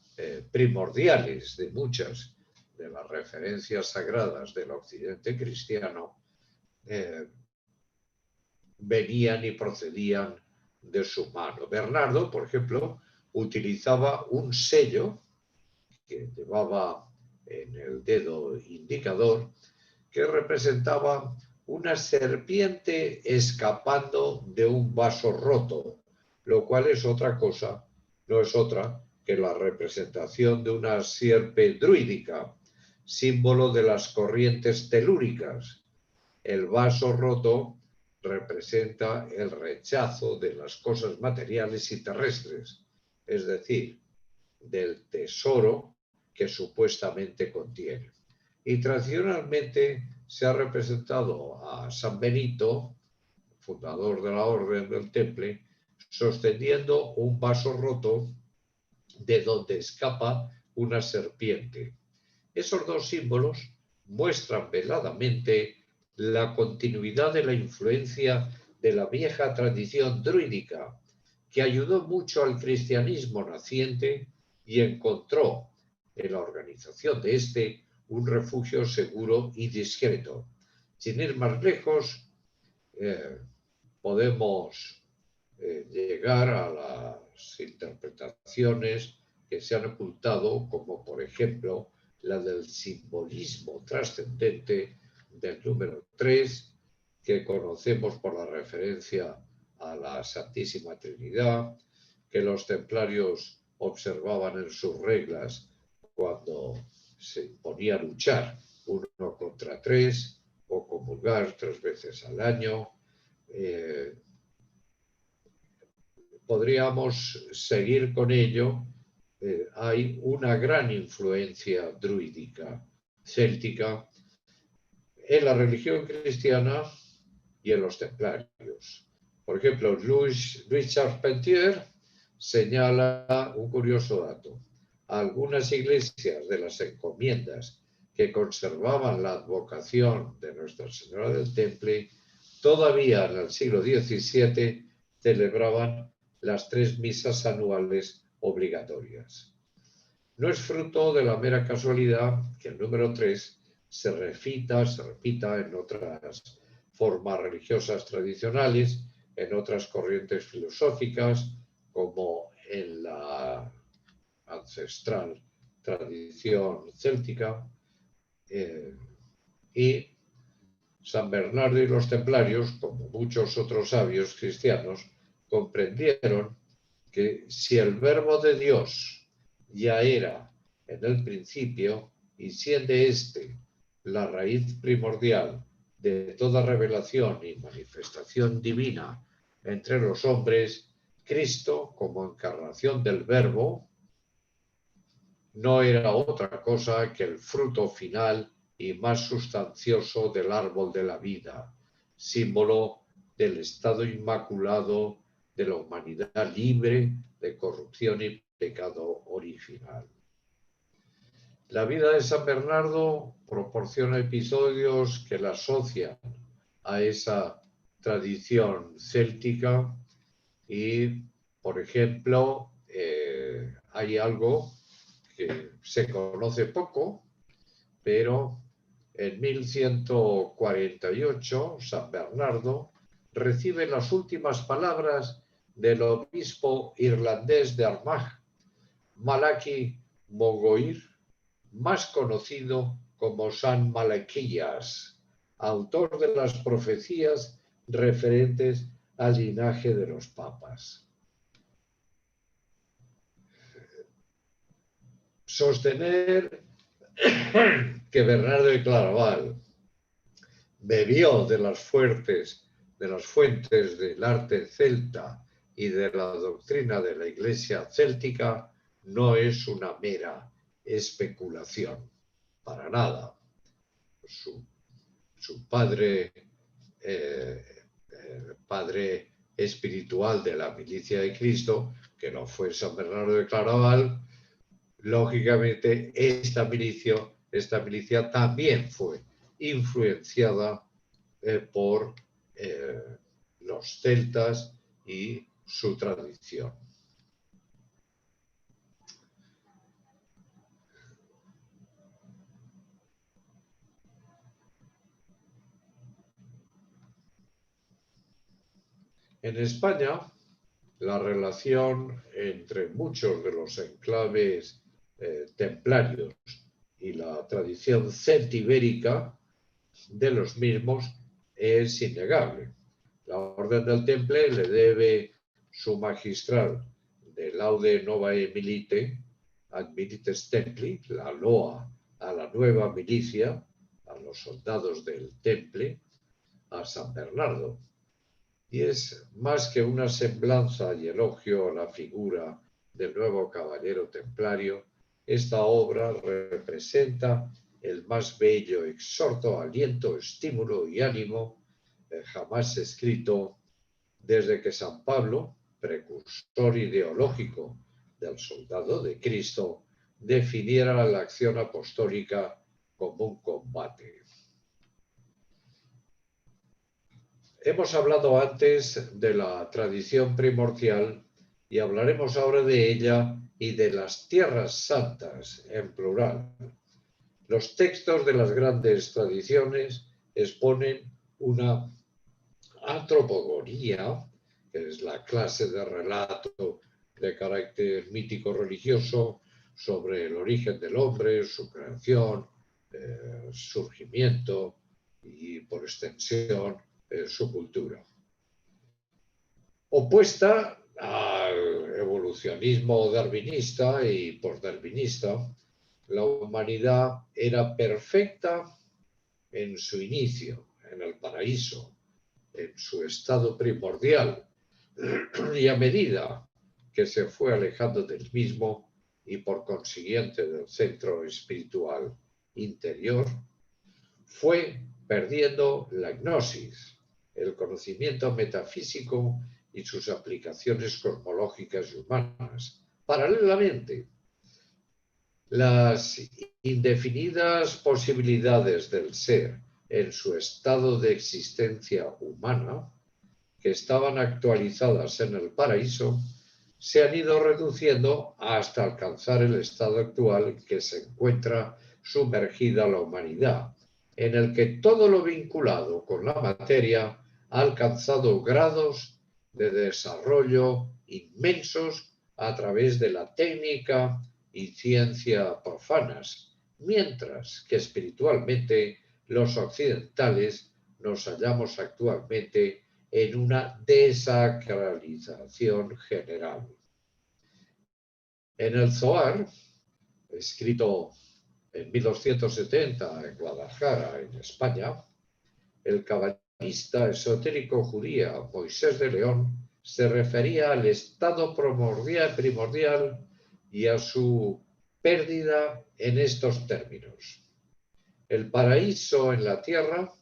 primordiales de muchas de las referencias sagradas del occidente cristiano venían y procedían de su mano. Bernardo, por ejemplo, utilizaba un sello que llevaba en el dedo indicador, que representaba una serpiente escapando de un vaso roto, lo cual es otra cosa, no es otra que la representación de una sierpe druídica, símbolo de las corrientes telúricas. El vaso roto representa el rechazo de las cosas materiales y terrestres, es decir, del tesoro que supuestamente contiene. Y tradicionalmente se ha representado a San Benito, fundador de la Orden del Temple, sosteniendo un vaso roto de donde escapa una serpiente. Esos dos símbolos muestran veladamente la continuidad de la influencia de la vieja tradición druídica, que ayudó mucho al cristianismo naciente y encontró en la organización de este un refugio seguro y discreto. Sin ir más lejos, podemos llegar a las interpretaciones que se han ocultado, como por ejemplo la del simbolismo trascendente del número 3, que conocemos por la referencia a la Santísima Trinidad, que los templarios observaban en sus reglas cuando se ponía a luchar 1 contra 3 o comulgar 3 veces al año. Podríamos seguir con ello. Hay una gran influencia druídica, céltica, en la religión cristiana y en los templarios. Por ejemplo, Louis Charpentier señala un curioso dato. Algunas iglesias de las encomiendas que conservaban la advocación de Nuestra Señora del Temple, todavía en el siglo XVII celebraban las 3 misas anuales obligatorias. No es fruto de la mera casualidad que el número 3 se repita en otras formas religiosas tradicionales, en otras corrientes filosóficas, como en la ancestral tradición céltica, y San Bernardo y los templarios, como muchos otros sabios cristianos, comprendieron que si el verbo de Dios ya era en el principio, y siendo este la raíz primordial de toda revelación y manifestación divina entre los hombres, Cristo, como encarnación del verbo, no era otra cosa que el fruto final y más sustancioso del árbol de la vida, símbolo del estado inmaculado de la humanidad libre de corrupción y pecado original. La vida de San Bernardo proporciona episodios que la asocian a esa tradición céltica y, por ejemplo, hay algo que se conoce poco, pero en 1148 San Bernardo recibe las últimas palabras del obispo irlandés de Armagh, Malachi Mogoir, más conocido como San Malaquías, autor de las profecías referentes al linaje de los papas. Sostener que Bernardo de Claraval bebió de las fuentes del arte celta y de la doctrina de la Iglesia céltica no es una mera especulación, para nada. Su padre, padre espiritual de la milicia de Cristo, que no fue San Bernardo de Claraval, lógicamente esta milicia también fue influenciada por los celtas y su tradición. En España, la relación entre muchos de los enclaves templarios y la tradición celtibérica de los mismos es innegable. La Orden del Temple le debe su magistral de Laude Novae Milite, ad milites templi, la loa a la nueva milicia, a los soldados del Temple, a San Bernardo. Y es más que una semblanza y elogio a la figura del nuevo caballero templario, esta obra representa el más bello exhorto, aliento, estímulo y ánimo jamás escrito desde que San Pablo, precursor ideológico del soldado de Cristo, definiera la acción apostólica como un combate. Hemos hablado antes de la tradición primordial y hablaremos ahora de ella y de las tierras santas en plural. Los textos de las grandes tradiciones exponen una antropogonía, que es la clase de relato de carácter mítico religioso sobre el origen del hombre, su creación, surgimiento y por extensión su cultura. Opuesta al evolucionismo darwinista y postdarwinista, la humanidad era perfecta en su inicio, en el paraíso, en su estado primordial, y a medida que se fue alejando del mismo y por consiguiente del centro espiritual interior, fue perdiendo la gnosis, el conocimiento metafísico y sus aplicaciones cosmológicas y humanas. Paralelamente, las indefinidas posibilidades del ser en su estado de existencia humana, que estaban actualizadas en el paraíso, se han ido reduciendo hasta alcanzar el estado actual en que se encuentra sumergida la humanidad, en el que todo lo vinculado con la materia ha alcanzado grados de desarrollo inmensos a través de la técnica y ciencia profanas, mientras que espiritualmente los occidentales nos hallamos actualmente en una desacralización general. En el Zohar, escrito en 1270 en Guadalajara, en España, el cabalista esotérico judío Moisés de León se refería al estado primordial y a su pérdida en estos términos. El paraíso en la tierra,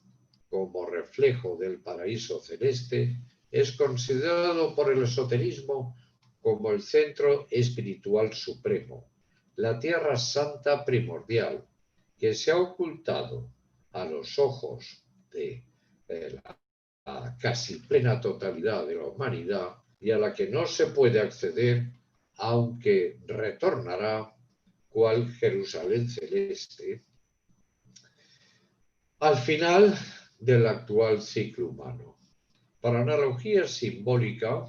como reflejo del paraíso celeste, es considerado por el esoterismo como el centro espiritual supremo, la tierra santa primordial, que se ha ocultado a los ojos de la casi plena totalidad de la humanidad y a la que no se puede acceder, aunque retornará cual Jerusalén celeste al final del actual ciclo humano. Para analogía simbólica,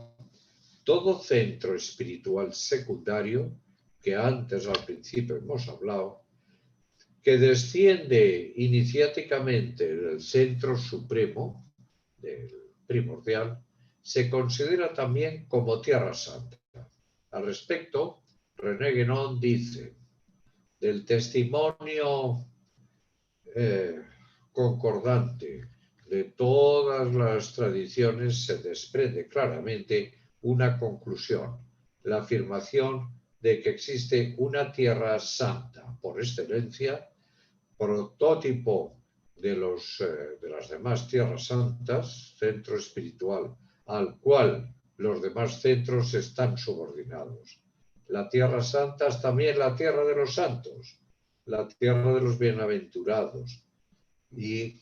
todo centro espiritual secundario, que antes al principio hemos hablado, que desciende iniciáticamente del centro supremo, del primordial, se considera también como tierra santa. Al respecto, René Guénon dice, del testimonio concordante de todas las tradiciones se desprende claramente una conclusión, la afirmación de que existe una tierra santa por excelencia, prototipo de las demás tierras santas, centro espiritual al cual los demás centros están subordinados. La tierra santa es también la tierra de los santos, la tierra de los bienaventurados, y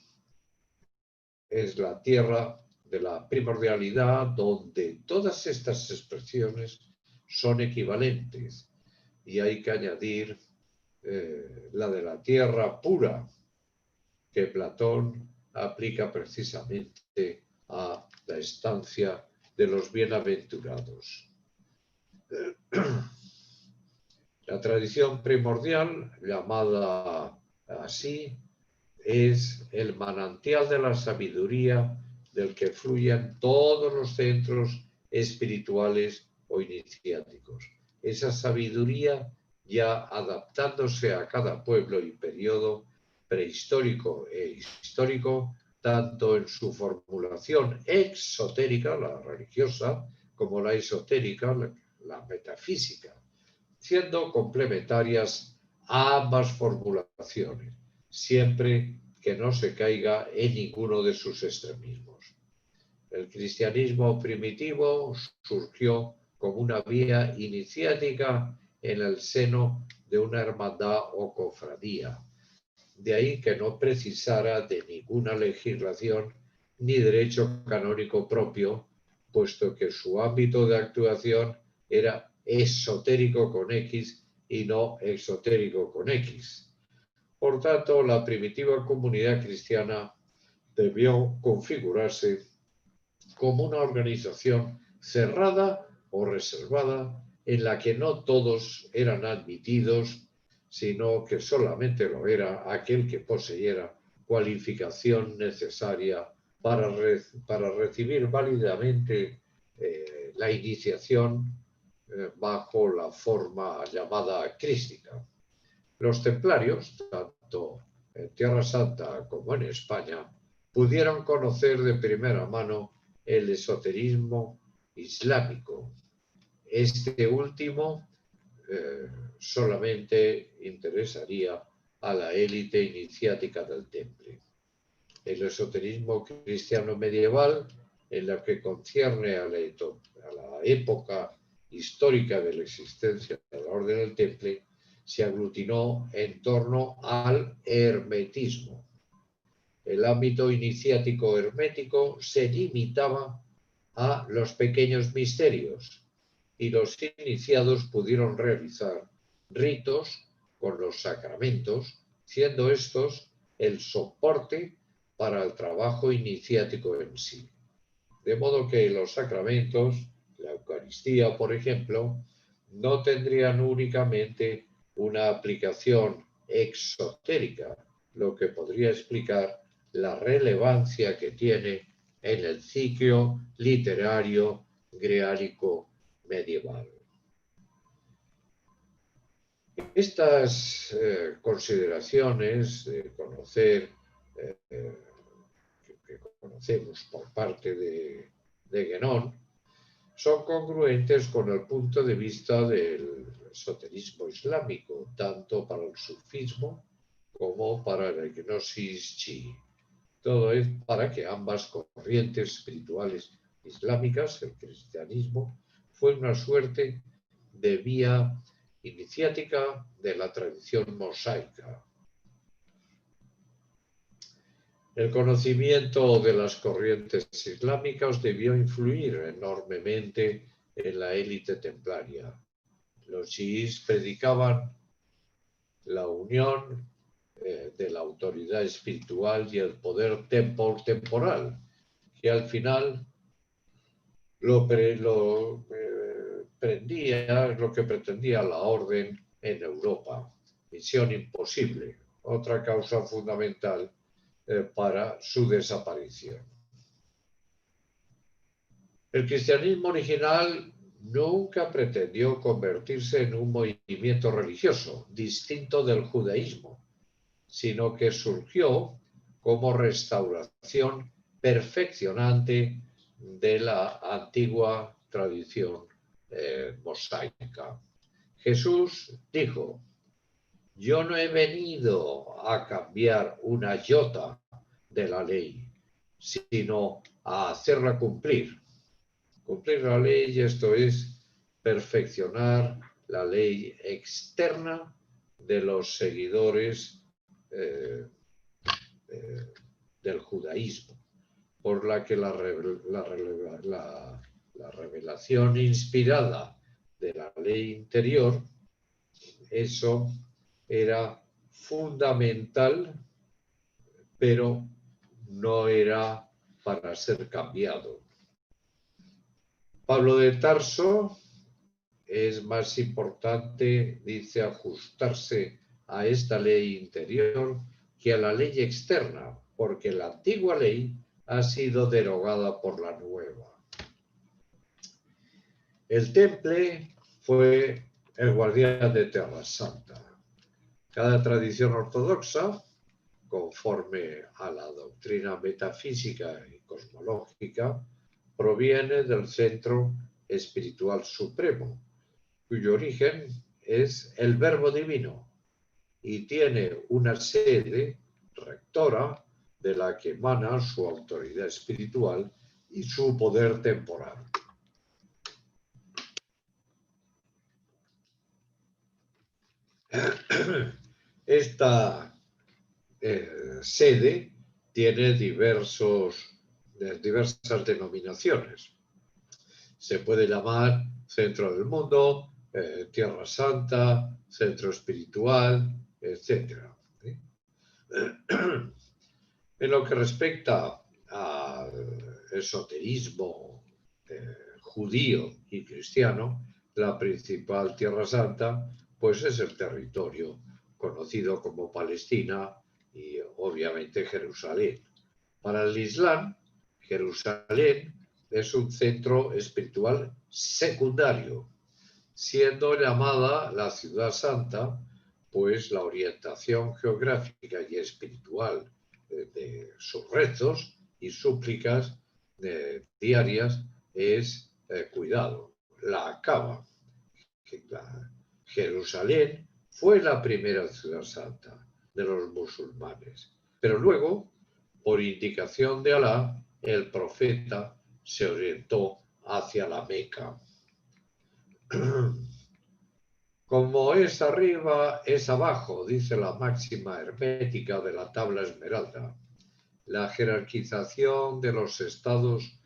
es la tierra de la primordialidad donde todas estas expresiones son equivalentes, y hay que añadir la de la tierra pura, que Platón aplica precisamente a la estancia de los bienaventurados. La tradición primordial, llamada así, es el manantial de la sabiduría del que fluyen todos los centros espirituales o iniciáticos. Esa sabiduría ya adaptándose a cada pueblo y periodo prehistórico e histórico, tanto en su formulación exotérica, la religiosa, como la esotérica, la metafísica, siendo complementarias a ambas formulaciones, siempre que no se caiga en ninguno de sus extremismos. El cristianismo primitivo surgió como una vía iniciática en el seno de una hermandad o cofradía. De ahí que no precisara de ninguna legislación ni derecho canónico propio, puesto que su ámbito de actuación era esotérico con X y no exotérico con X. Por tanto, la primitiva comunidad cristiana debió configurarse como una organización cerrada o reservada en la que no todos eran admitidos, sino que solamente lo era aquel que poseyera cualificación necesaria para recibir válidamente la iniciación bajo la forma llamada crística. Los templarios, tanto en Tierra Santa como en España, pudieron conocer de primera mano el esoterismo islámico. Este último solamente interesaría a la élite iniciática del Temple. El esoterismo cristiano medieval, en lo que concierne a la época histórica de la existencia de la Orden del Temple, se aglutinó en torno al hermetismo. El ámbito iniciático hermético se limitaba a los pequeños misterios y los iniciados pudieron realizar ritos con los sacramentos, siendo estos el soporte para el trabajo iniciático en sí. De modo que los sacramentos, la Eucaristía, por ejemplo, no tendrían únicamente una aplicación exotérica, lo que podría explicar la relevancia que tiene en el ciclo literario greálico medieval. Estas consideraciones de conocer, que conocemos por parte de Guénon, son congruentes con el punto de vista del esoterismo islámico, tanto para el sufismo como para la gnosis chií. Todo es para que ambas corrientes espirituales islámicas, el cristianismo, fue una suerte de vía iniciática de la tradición mosaica. El conocimiento de las corrientes islámicas debió influir enormemente en la élite templaria. Los chiíes predicaban la unión de la autoridad espiritual y el poder temporal, que al final lo que pretendía la orden en Europa. Misión imposible, otra causa fundamental para su desaparición. El cristianismo original nunca pretendió convertirse en un movimiento religioso distinto del judaísmo, sino que surgió como restauración perfeccionante de la antigua tradición mosaica. Jesús dijo: yo no he venido a cambiar una iota de la ley, sino a hacerla cumplir. Cumplir la ley, esto es perfeccionar la ley externa de los seguidores del judaísmo, por la que la revelación inspirada de la ley interior, eso era fundamental, pero no era para ser cambiado. Pablo de Tarso es más importante, dice, ajustarse a esta ley interior que a la ley externa, porque la antigua ley ha sido derogada por la nueva. El Temple fue el guardián de Tierra Santa. Cada tradición ortodoxa, conforme a la doctrina metafísica y cosmológica, proviene del centro espiritual supremo, cuyo origen es el Verbo Divino y tiene una sede rectora de la que emana su autoridad espiritual y su poder temporal. Esta sede tiene diversas denominaciones. Se puede llamar Centro del Mundo, Tierra Santa, Centro Espiritual, etc. En lo que respecta al esoterismo judío y cristiano, la principal Tierra Santa pues es el territorio conocido como Palestina y obviamente Jerusalén. Para el Islam, Jerusalén es un centro espiritual secundario, siendo llamada la Ciudad Santa, pues la orientación geográfica y espiritual de sus rezos y súplicas diarias es cuidado, la Kaaba. Jerusalén fue la primera ciudad santa de los musulmanes, pero luego, por indicación de Alá, el profeta se orientó hacia la Meca. Como es arriba, es abajo, dice la máxima hermética de la tabla esmeralda. La jerarquización de los estados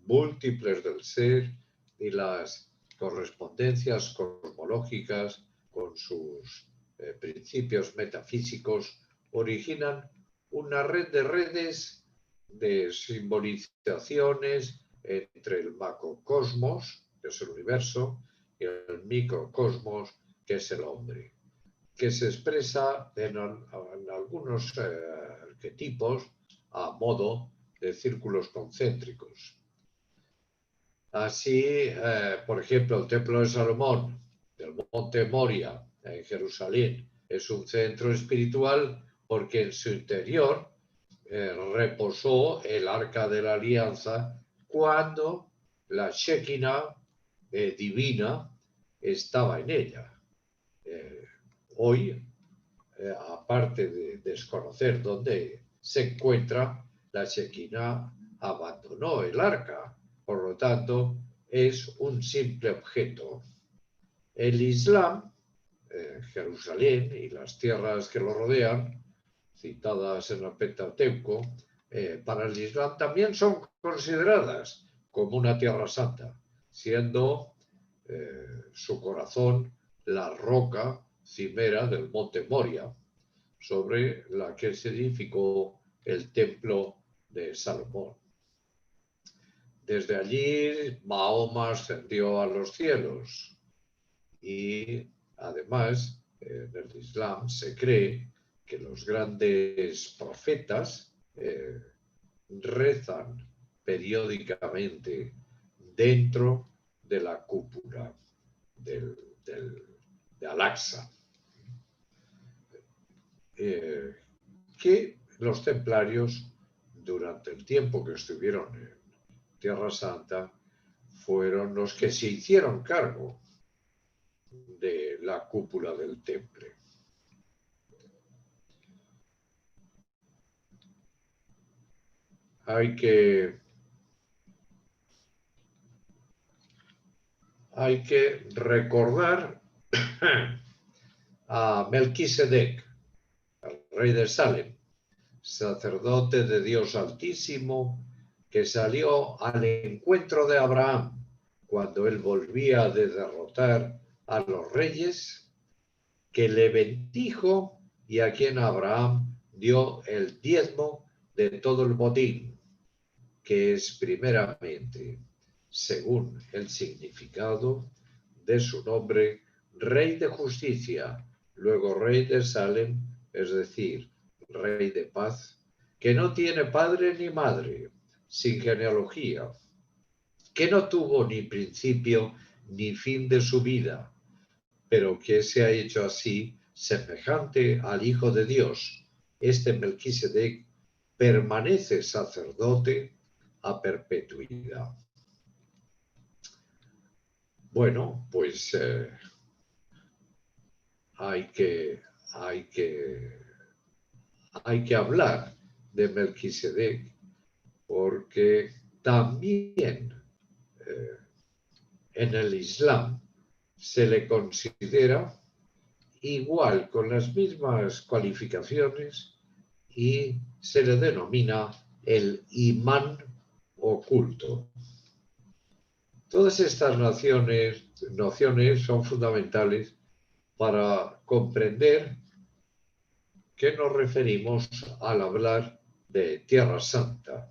múltiples del ser y las correspondencias cosmológicas con sus principios metafísicos originan una red de redes de simbolizaciones entre el macrocosmos, que es el universo, y el microcosmos, que es el hombre, que se expresa en algunos arquetipos a modo de círculos concéntricos. Así, por ejemplo, el Templo de Salomón, del Monte Moria, en Jerusalén, es un centro espiritual porque en su interior reposó el Arca de la Alianza cuando la Shekinah divina estaba en ella. Hoy, aparte de desconocer dónde se encuentra, la Shekinah abandonó el arca, por lo tanto, es un simple objeto. El Islam, Jerusalén y las tierras que lo rodean, citadas en el Pentateuco, para el Islam también son consideradas como una tierra santa, siendo su corazón la roca cimera del Monte Moria, sobre la que se edificó el Templo de Salomón. Desde allí, Mahoma ascendió a los cielos y, además, en el Islam se cree que los grandes profetas rezan periódicamente dentro de la cúpula de Al-Aqsa, que los templarios, durante el tiempo que estuvieron en Tierra Santa, fueron los que se hicieron cargo de la cúpula del temple. Hay que recordar a Melquisedec, el rey de Salem, sacerdote de Dios Altísimo, que salió al encuentro de Abraham cuando él volvía de derrotar a los reyes, que le bendijo y a quien Abraham dio el diezmo de todo el botín, que es primeramente, según el significado, de su nombre, Rey de Justicia, luego Rey de Salem, es decir, Rey de Paz, que no tiene padre ni madre, sin genealogía, que no tuvo ni principio ni fin de su vida, pero que se ha hecho así semejante al Hijo de Dios. Este Melquisedec permanece sacerdote a perpetuidad. Bueno, pues hay que hablar de Melquisedec porque también en el Islam se le considera igual, con las mismas cualificaciones, y se le denomina el imán oculto. Todas estas nociones son fundamentales para comprender qué nos referimos al hablar de Tierra Santa.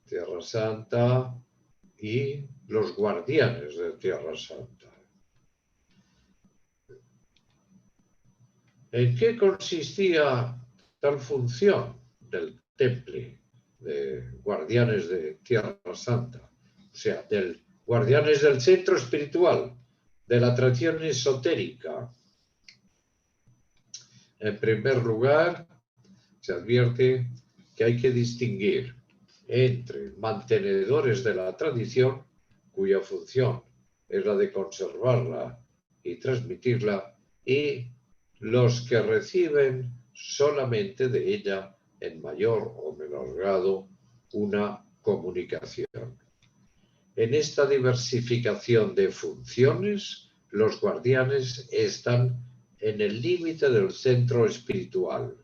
Tierra Santa y los guardianes de Tierra Santa. ¿En qué consistía tal función del temple de guardianes de Tierra Santa? O sea, guardianes del centro espiritual, de la tradición esotérica. En primer lugar, se advierte que hay que distinguir entre mantenedores de la tradición, cuya función es la de conservarla y transmitirla, y los que reciben solamente de ella, en mayor o menor grado, una comunicación. En esta diversificación de funciones, los guardianes están en el límite del centro espiritual,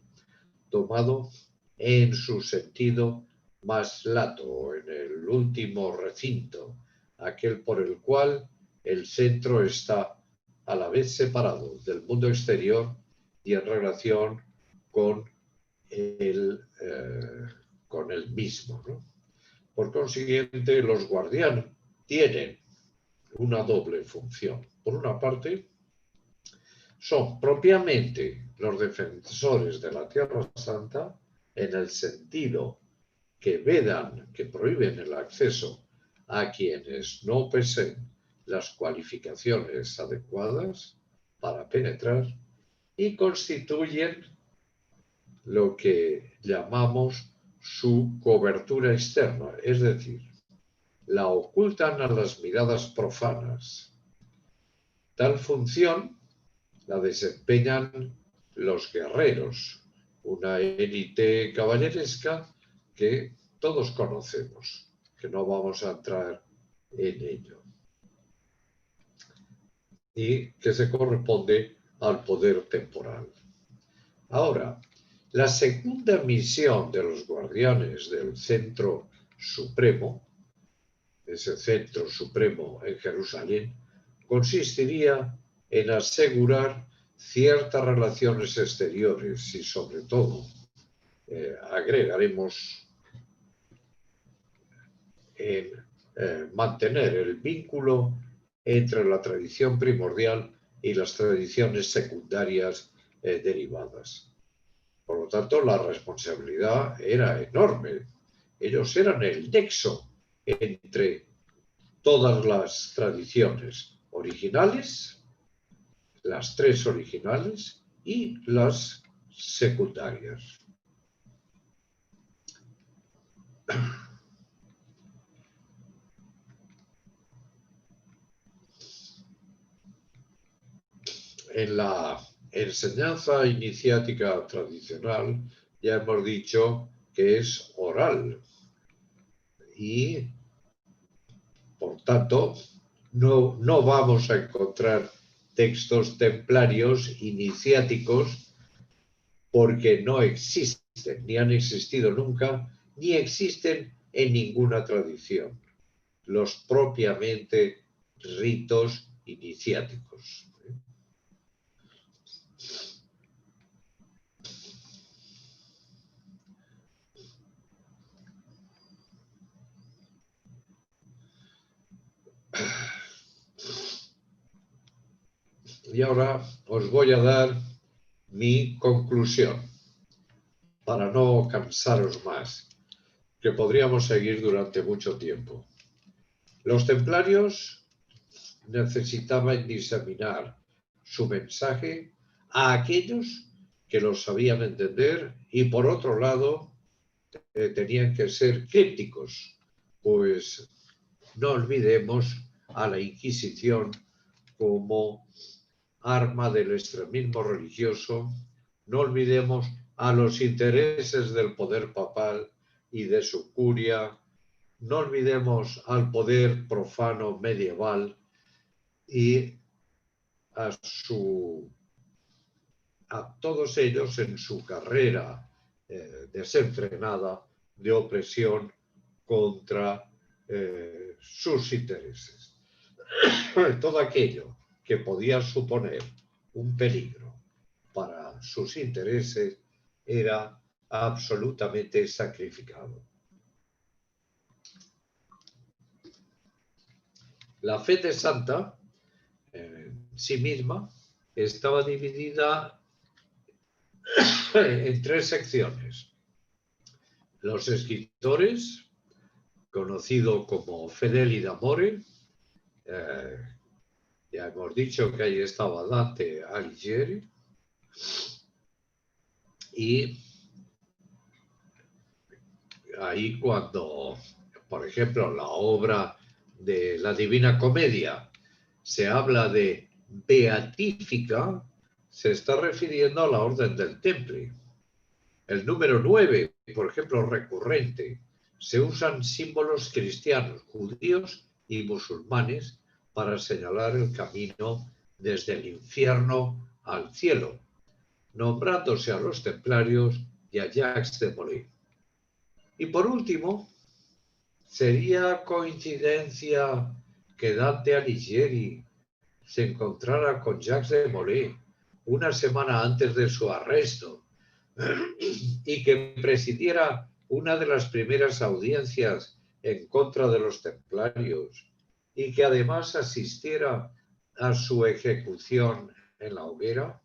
tomado en su sentido más lato, en el último recinto, aquel por el cual el centro está a la vez separado del mundo exterior y en relación con el mismo, ¿no? Por consiguiente, los guardianes tienen una doble función. Por una parte, son propiamente los defensores de la Tierra Santa en el sentido que vedan, que prohíben el acceso a quienes no poseen las cualificaciones adecuadas para penetrar, y constituyen lo que llamamos su cobertura externa, es decir, la ocultan a las miradas profanas. Tal función la desempeñan los guerreros, una élite caballeresca que todos conocemos, que no vamos a entrar en ello, y que se corresponde al poder temporal. Ahora, la segunda misión de los guardianes del Centro Supremo, ese Centro Supremo en Jerusalén, consistiría en asegurar ciertas relaciones exteriores y, sobre todo, agregaremos en mantener el vínculo entre la tradición primordial y las tradiciones secundarias derivadas. Por lo tanto, la responsabilidad era enorme. Ellos eran el nexo entre todas las tradiciones originales, las tres originales y las secundarias. En la enseñanza iniciática tradicional ya hemos dicho que es oral y, por tanto, no vamos a encontrar textos templarios iniciáticos porque no existen, ni han existido nunca, ni existen en ninguna tradición, los propiamente ritos iniciáticos. Y ahora os voy a dar mi conclusión, para no cansaros más, que podríamos seguir durante mucho tiempo. Los templarios necesitaban diseminar su mensaje a aquellos que lo sabían entender y, por otro lado, tenían que ser crípticos, pues no olvidemos a la Inquisición como arma del extremismo religioso, no olvidemos a los intereses del poder papal y de su curia, no olvidemos al poder profano medieval y a todos ellos en su carrera desenfrenada de opresión contra sus intereses. Todo aquello que podía suponer un peligro para sus intereses era absolutamente sacrificado. La fe de Santa, en sí misma, estaba dividida en tres secciones. Los escritores, conocido como Fedeli d'Amore, ya hemos dicho que ahí estaba Dante Alighieri, y ahí cuando, por ejemplo, la obra de la Divina Comedia se habla de beatífica, se está refiriendo a la Orden del Temple. El número 9, por ejemplo, recurrente, se usan símbolos cristianos, judíos y musulmanes para señalar el camino desde el infierno al cielo, nombrándose a los templarios y a Jacques de Molay. Y por último, ¿sería coincidencia que Dante Alighieri se encontrara con Jacques de Molay una semana antes de su arresto y que presidiera una de las primeras audiencias en contra de los templarios y que además asistiera a su ejecución en la hoguera?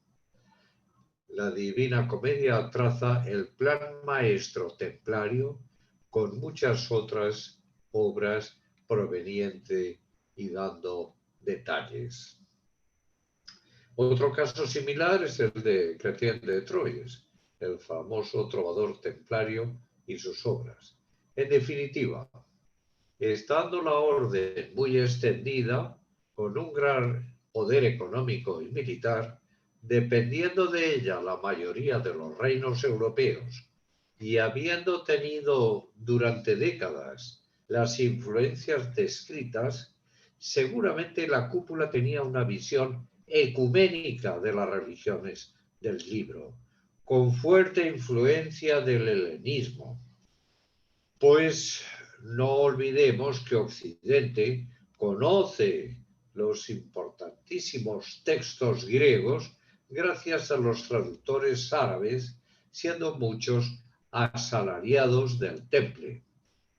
La Divina Comedia traza el plan maestro templario con muchas otras obras provenientes y dando detalles. Otro caso similar es el de Chrétien de Troyes, el famoso trovador templario y sus obras. En definitiva, estando la orden muy extendida, con un gran poder económico y militar, dependiendo de ella la mayoría de los reinos europeos y habiendo tenido durante décadas las influencias descritas, seguramente la cúpula tenía una visión ecuménica de las religiones del libro, con fuerte influencia del helenismo. Pues no olvidemos que Occidente conoce los importantísimos textos griegos gracias a los traductores árabes, siendo muchos asalariados del Temple.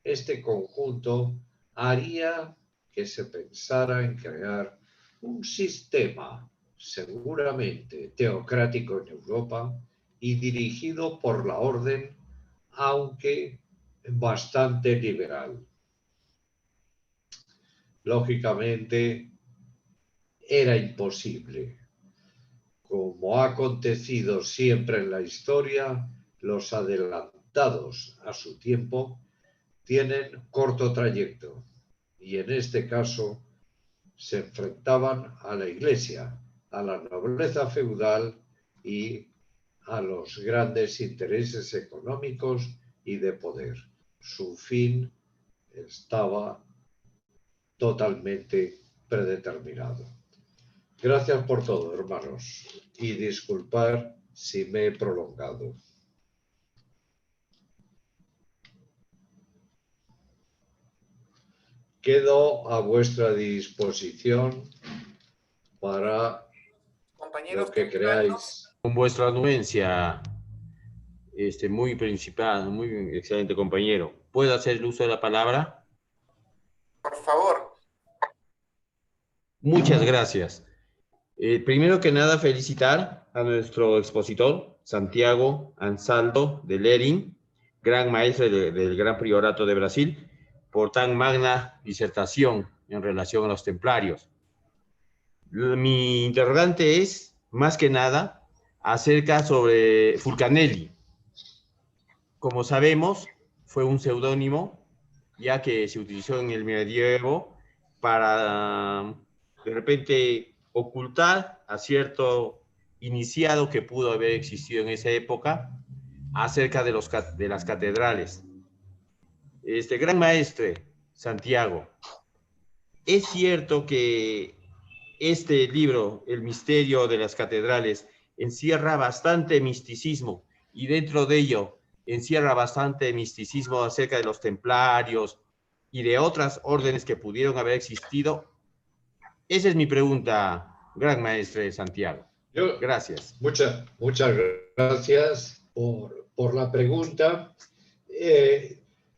Este conjunto haría que se pensara en crear un sistema seguramente teocrático en Europa y dirigido por la orden, aunque bastante liberal. Lógicamente, era imposible. Como ha acontecido siempre en la historia, los adelantados a su tiempo tienen corto trayecto y en este caso se enfrentaban a la Iglesia, a la nobleza feudal y a los grandes intereses económicos y de poder. Su fin estaba totalmente predeterminado. Gracias por todo, hermanos, y disculpar si me he prolongado. Quedo a vuestra disposición para lo que creáis. Con vuestra anuencia, muy principal, muy excelente compañero. ¿Puedo hacer el uso de la palabra? Por favor. Muchas gracias. Primero que nada, felicitar a nuestro expositor, Santiago Ansaldo de Lerin, gran maestro del Gran Priorato de Brasil, por tan magna disertación en relación a los templarios. Mi interrogante es, más que nada, acerca sobre Fulcanelli. Como sabemos, fue un seudónimo, ya que se utilizó en el medievo para, de repente, ocultar a cierto iniciado que pudo haber existido en esa época acerca de las catedrales. Gran maestre, Santiago, es cierto que este libro, El misterio de las catedrales, encierra bastante misticismo y dentro de ello encierra bastante misticismo acerca de los templarios y de otras órdenes que pudieron haber existido. Esa es mi pregunta, gran maestre Santiago. Gracias. Muchas gracias por la pregunta.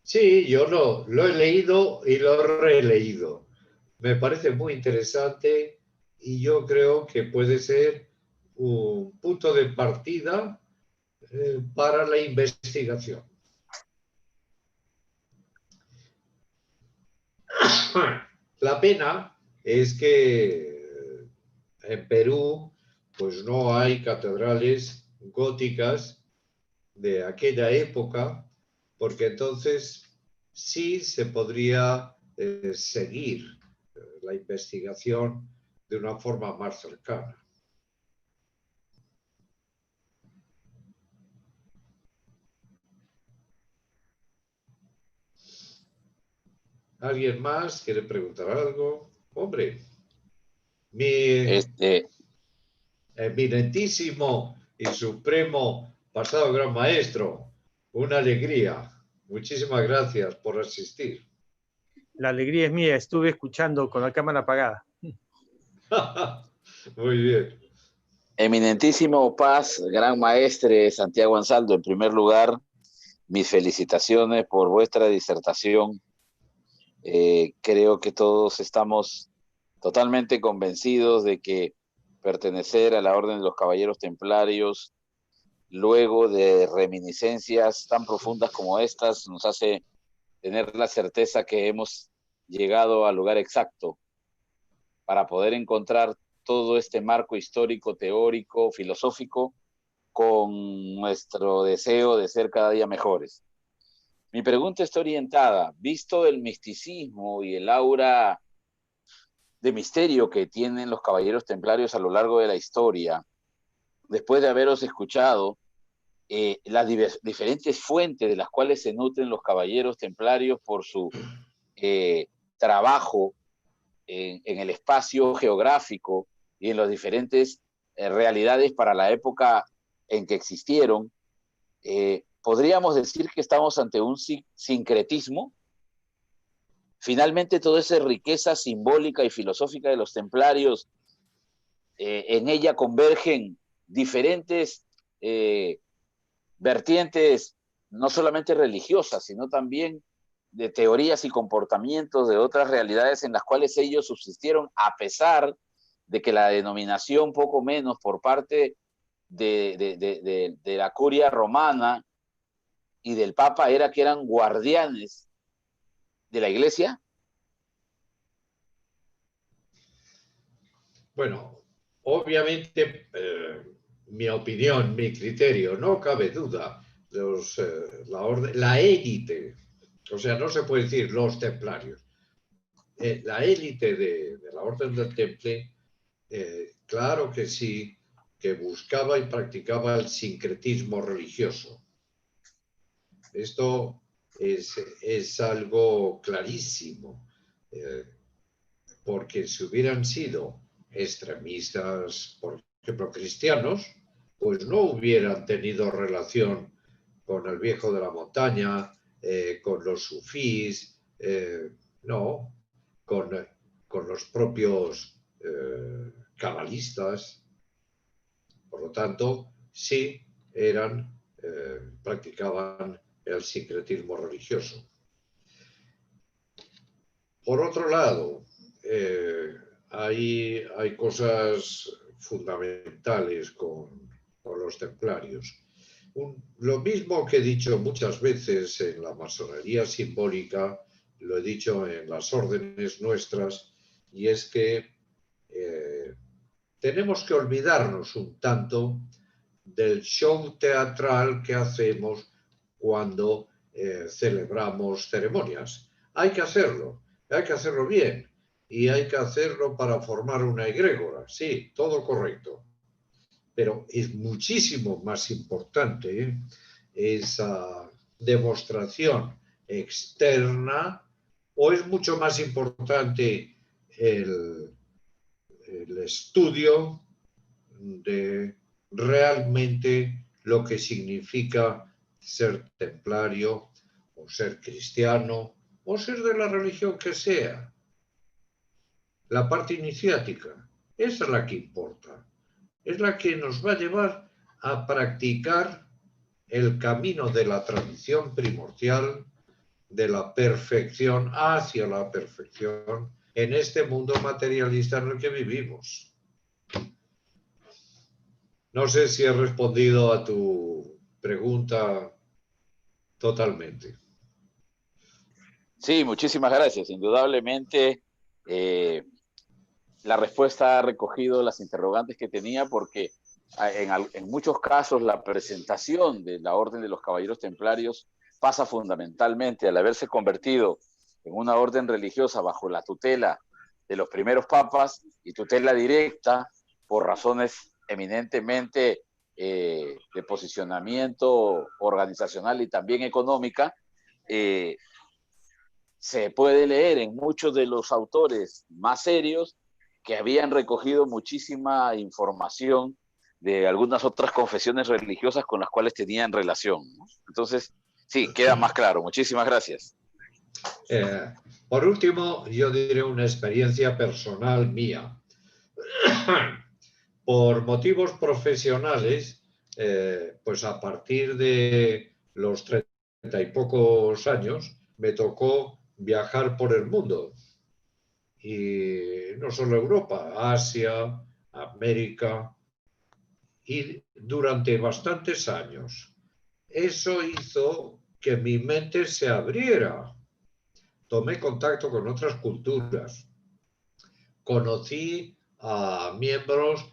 Sí, yo lo he leído y lo he releído. Me parece muy interesante y yo creo que puede ser un punto de partida para la investigación. La pena es que en Perú pues no hay catedrales góticas de aquella época, porque entonces sí se podría seguir la investigación de una forma más cercana. ¿Alguien más quiere preguntar algo? Hombre, mi eminentísimo y supremo pasado gran maestro, una alegría. Muchísimas gracias por asistir. La alegría es mía, estuve escuchando con la cámara apagada. Muy bien. Eminentísimo Paz, gran maestre Santiago Ansaldo, en primer lugar, mis felicitaciones por vuestra disertación. Creo que todos estamos totalmente convencidos de que pertenecer a la Orden de los Caballeros Templarios, luego de reminiscencias tan profundas como estas, nos hace tener la certeza que hemos llegado al lugar exacto para poder encontrar todo este marco histórico, teórico, filosófico, con nuestro deseo de ser cada día mejores. Mi pregunta está orientada, visto el misticismo y el aura de misterio que tienen los caballeros templarios a lo largo de la historia, después de haberos escuchado, las diferentes fuentes de las cuales se nutren los caballeros templarios por su trabajo en el espacio geográfico y en las diferentes realidades para la época en que existieron, podríamos decir que estamos ante un sincretismo. Finalmente, toda esa riqueza simbólica y filosófica de los templarios, en ella convergen diferentes vertientes, no solamente religiosas, sino también de teorías y comportamientos de otras realidades en las cuales ellos subsistieron, a pesar de que la denominación poco menos por parte de la curia romana y del Papa era que eran guardianes de la Iglesia. Bueno, obviamente mi opinión, mi criterio, no cabe duda, la élite, o sea, no se puede decir los templarios, la élite de la Orden del Temple, claro que sí, que buscaba y practicaba el sincretismo religioso. Esto es algo clarísimo, porque si hubieran sido extremistas, por ejemplo, cristianos, pues no hubieran tenido relación con el viejo de la montaña, con los sufís, no, con los propios cabalistas. Por lo tanto, sí practicaban el sincretismo religioso. Por otro lado, hay cosas fundamentales con los templarios. Lo mismo que he dicho muchas veces en la masonería simbólica, lo he dicho en las órdenes nuestras, y es que tenemos que olvidarnos un tanto del show teatral que hacemos cuando celebramos ceremonias. Hay que hacerlo bien, y hay que hacerlo para formar una egrégora, sí, todo correcto. Pero es muchísimo más importante esa demostración externa, o es mucho más importante el estudio de realmente lo que significa ser templario, o ser cristiano, o ser de la religión que sea. La parte iniciática, esa es la que importa. Es la que nos va a llevar a practicar el camino de la tradición primordial, de la perfección hacia la perfección en este mundo materialista en el que vivimos. No sé si he respondido a tu pregunta totalmente. Sí, muchísimas gracias. Indudablemente, la respuesta ha recogido las interrogantes que tenía, porque en muchos casos la presentación de la Orden de los Caballeros Templarios pasa fundamentalmente al haberse convertido en una orden religiosa bajo la tutela de los primeros papas y tutela directa por razones eminentemente de posicionamiento organizacional y también económica. Se puede leer en muchos de los autores más serios que habían recogido muchísima información de algunas otras confesiones religiosas con las cuales tenían relación, ¿no? Entonces, sí, queda más claro. Muchísimas gracias. Por último, yo diré una experiencia personal mía. Por motivos profesionales, pues a partir de los 30 y pocos años, me tocó viajar por el mundo. Y no solo Europa, Asia, América, y durante bastantes años. Eso hizo que mi mente se abriera. Tomé contacto con otras culturas. Conocí a miembros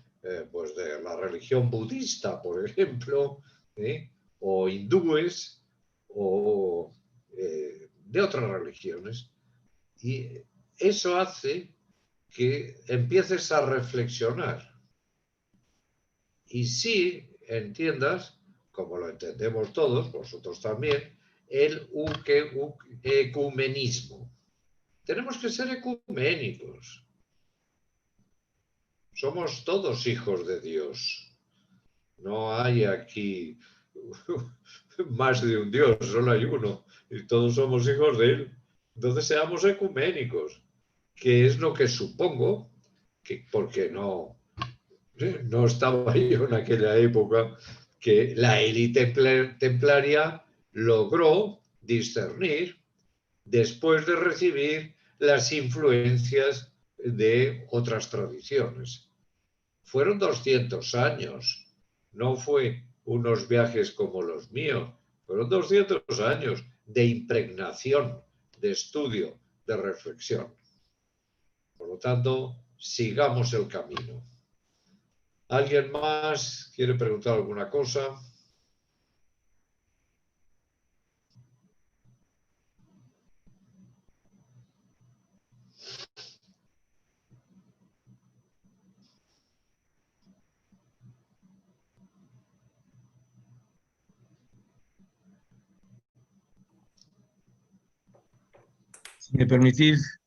pues de la religión budista, por ejemplo, o hindúes, o de otras religiones. Y eso hace que empieces a reflexionar. Y sí entiendas, como lo entendemos todos, vosotros también, el ecumenismo. Tenemos que ser ecuménicos. Somos todos hijos de Dios. No hay aquí más de un Dios, solo hay uno. Y todos somos hijos de Él. Entonces seamos ecuménicos, que es lo que supongo, que porque no estaba yo en aquella época, que la élite templaria logró discernir después de recibir las influencias de otras tradiciones. Fueron 200 años, no fue unos viajes como los míos, fueron 200 años de impregnación, de estudio, de reflexión. Por lo tanto, sigamos el camino. ¿Alguien más quiere preguntar alguna cosa? Si me permitís,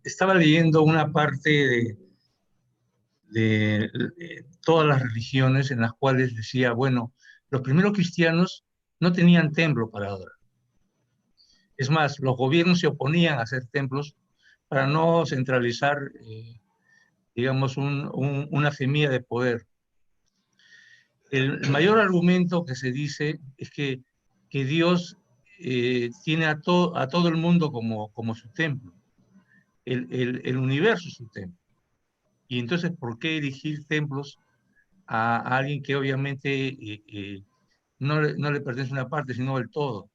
estaba leyendo una parte de todas las religiones en las cuales decía, bueno, los primeros cristianos no tenían templo para adorar. Es más, los gobiernos se oponían a hacer templos para no centralizar, digamos, una semilla de poder. El mayor argumento que se dice es que Dios tiene a todo el mundo como su templo. El universo es su templo. Y entonces, ¿por qué erigir templos a alguien que obviamente no le pertenece una parte, sino el todo?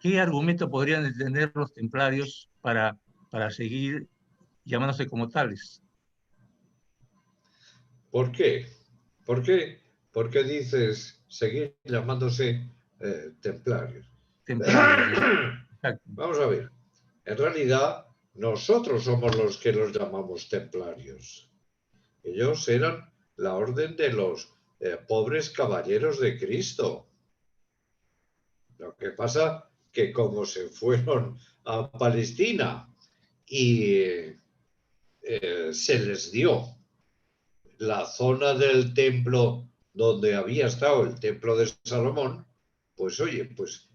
¿Qué argumento podrían tener los templarios para seguir llamándose como tales? ¿Por qué? ¿Por qué? ¿Por qué dices seguir llamándose templarios? Templarios, exacto. Vamos a ver. En realidad, nosotros somos los que los llamamos templarios. Ellos eran la orden de los pobres caballeros de Cristo. Lo que pasa que como se fueron a Palestina y se les dio la zona del templo donde había estado el templo de Salomón, pues oye, pues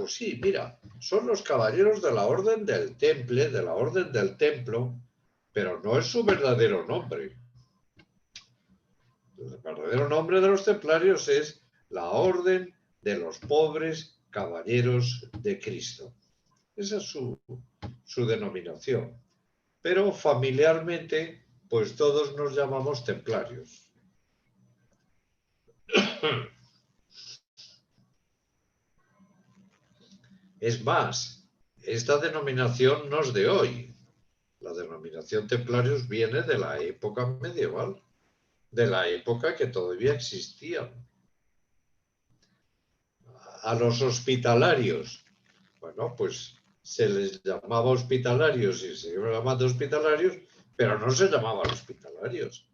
sí, mira, son los caballeros de la orden del temple, de la orden del templo, pero no es su verdadero nombre. El verdadero nombre de los templarios es la orden de los pobres caballeros de Cristo. Esa es su denominación. Pero familiarmente, pues todos nos llamamos templarios. Es más, esta denominación no es de hoy. La denominación templarios viene de la época medieval, de la época que todavía existían. A los hospitalarios, bueno, pues se les llamaba hospitalarios y se iban llamando hospitalarios, pero no se llamaban hospitalarios.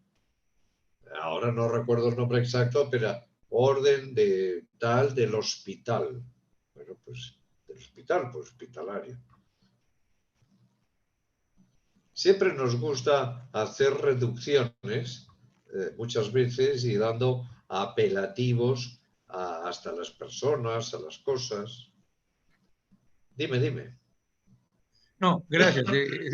Ahora no recuerdo el nombre exacto, pero orden de tal del hospital. Bueno, pues del hospital, pues hospitalario. Siempre nos gusta hacer reducciones, muchas veces, y dando apelativos hasta las personas, a las cosas. Dime. No, gracias.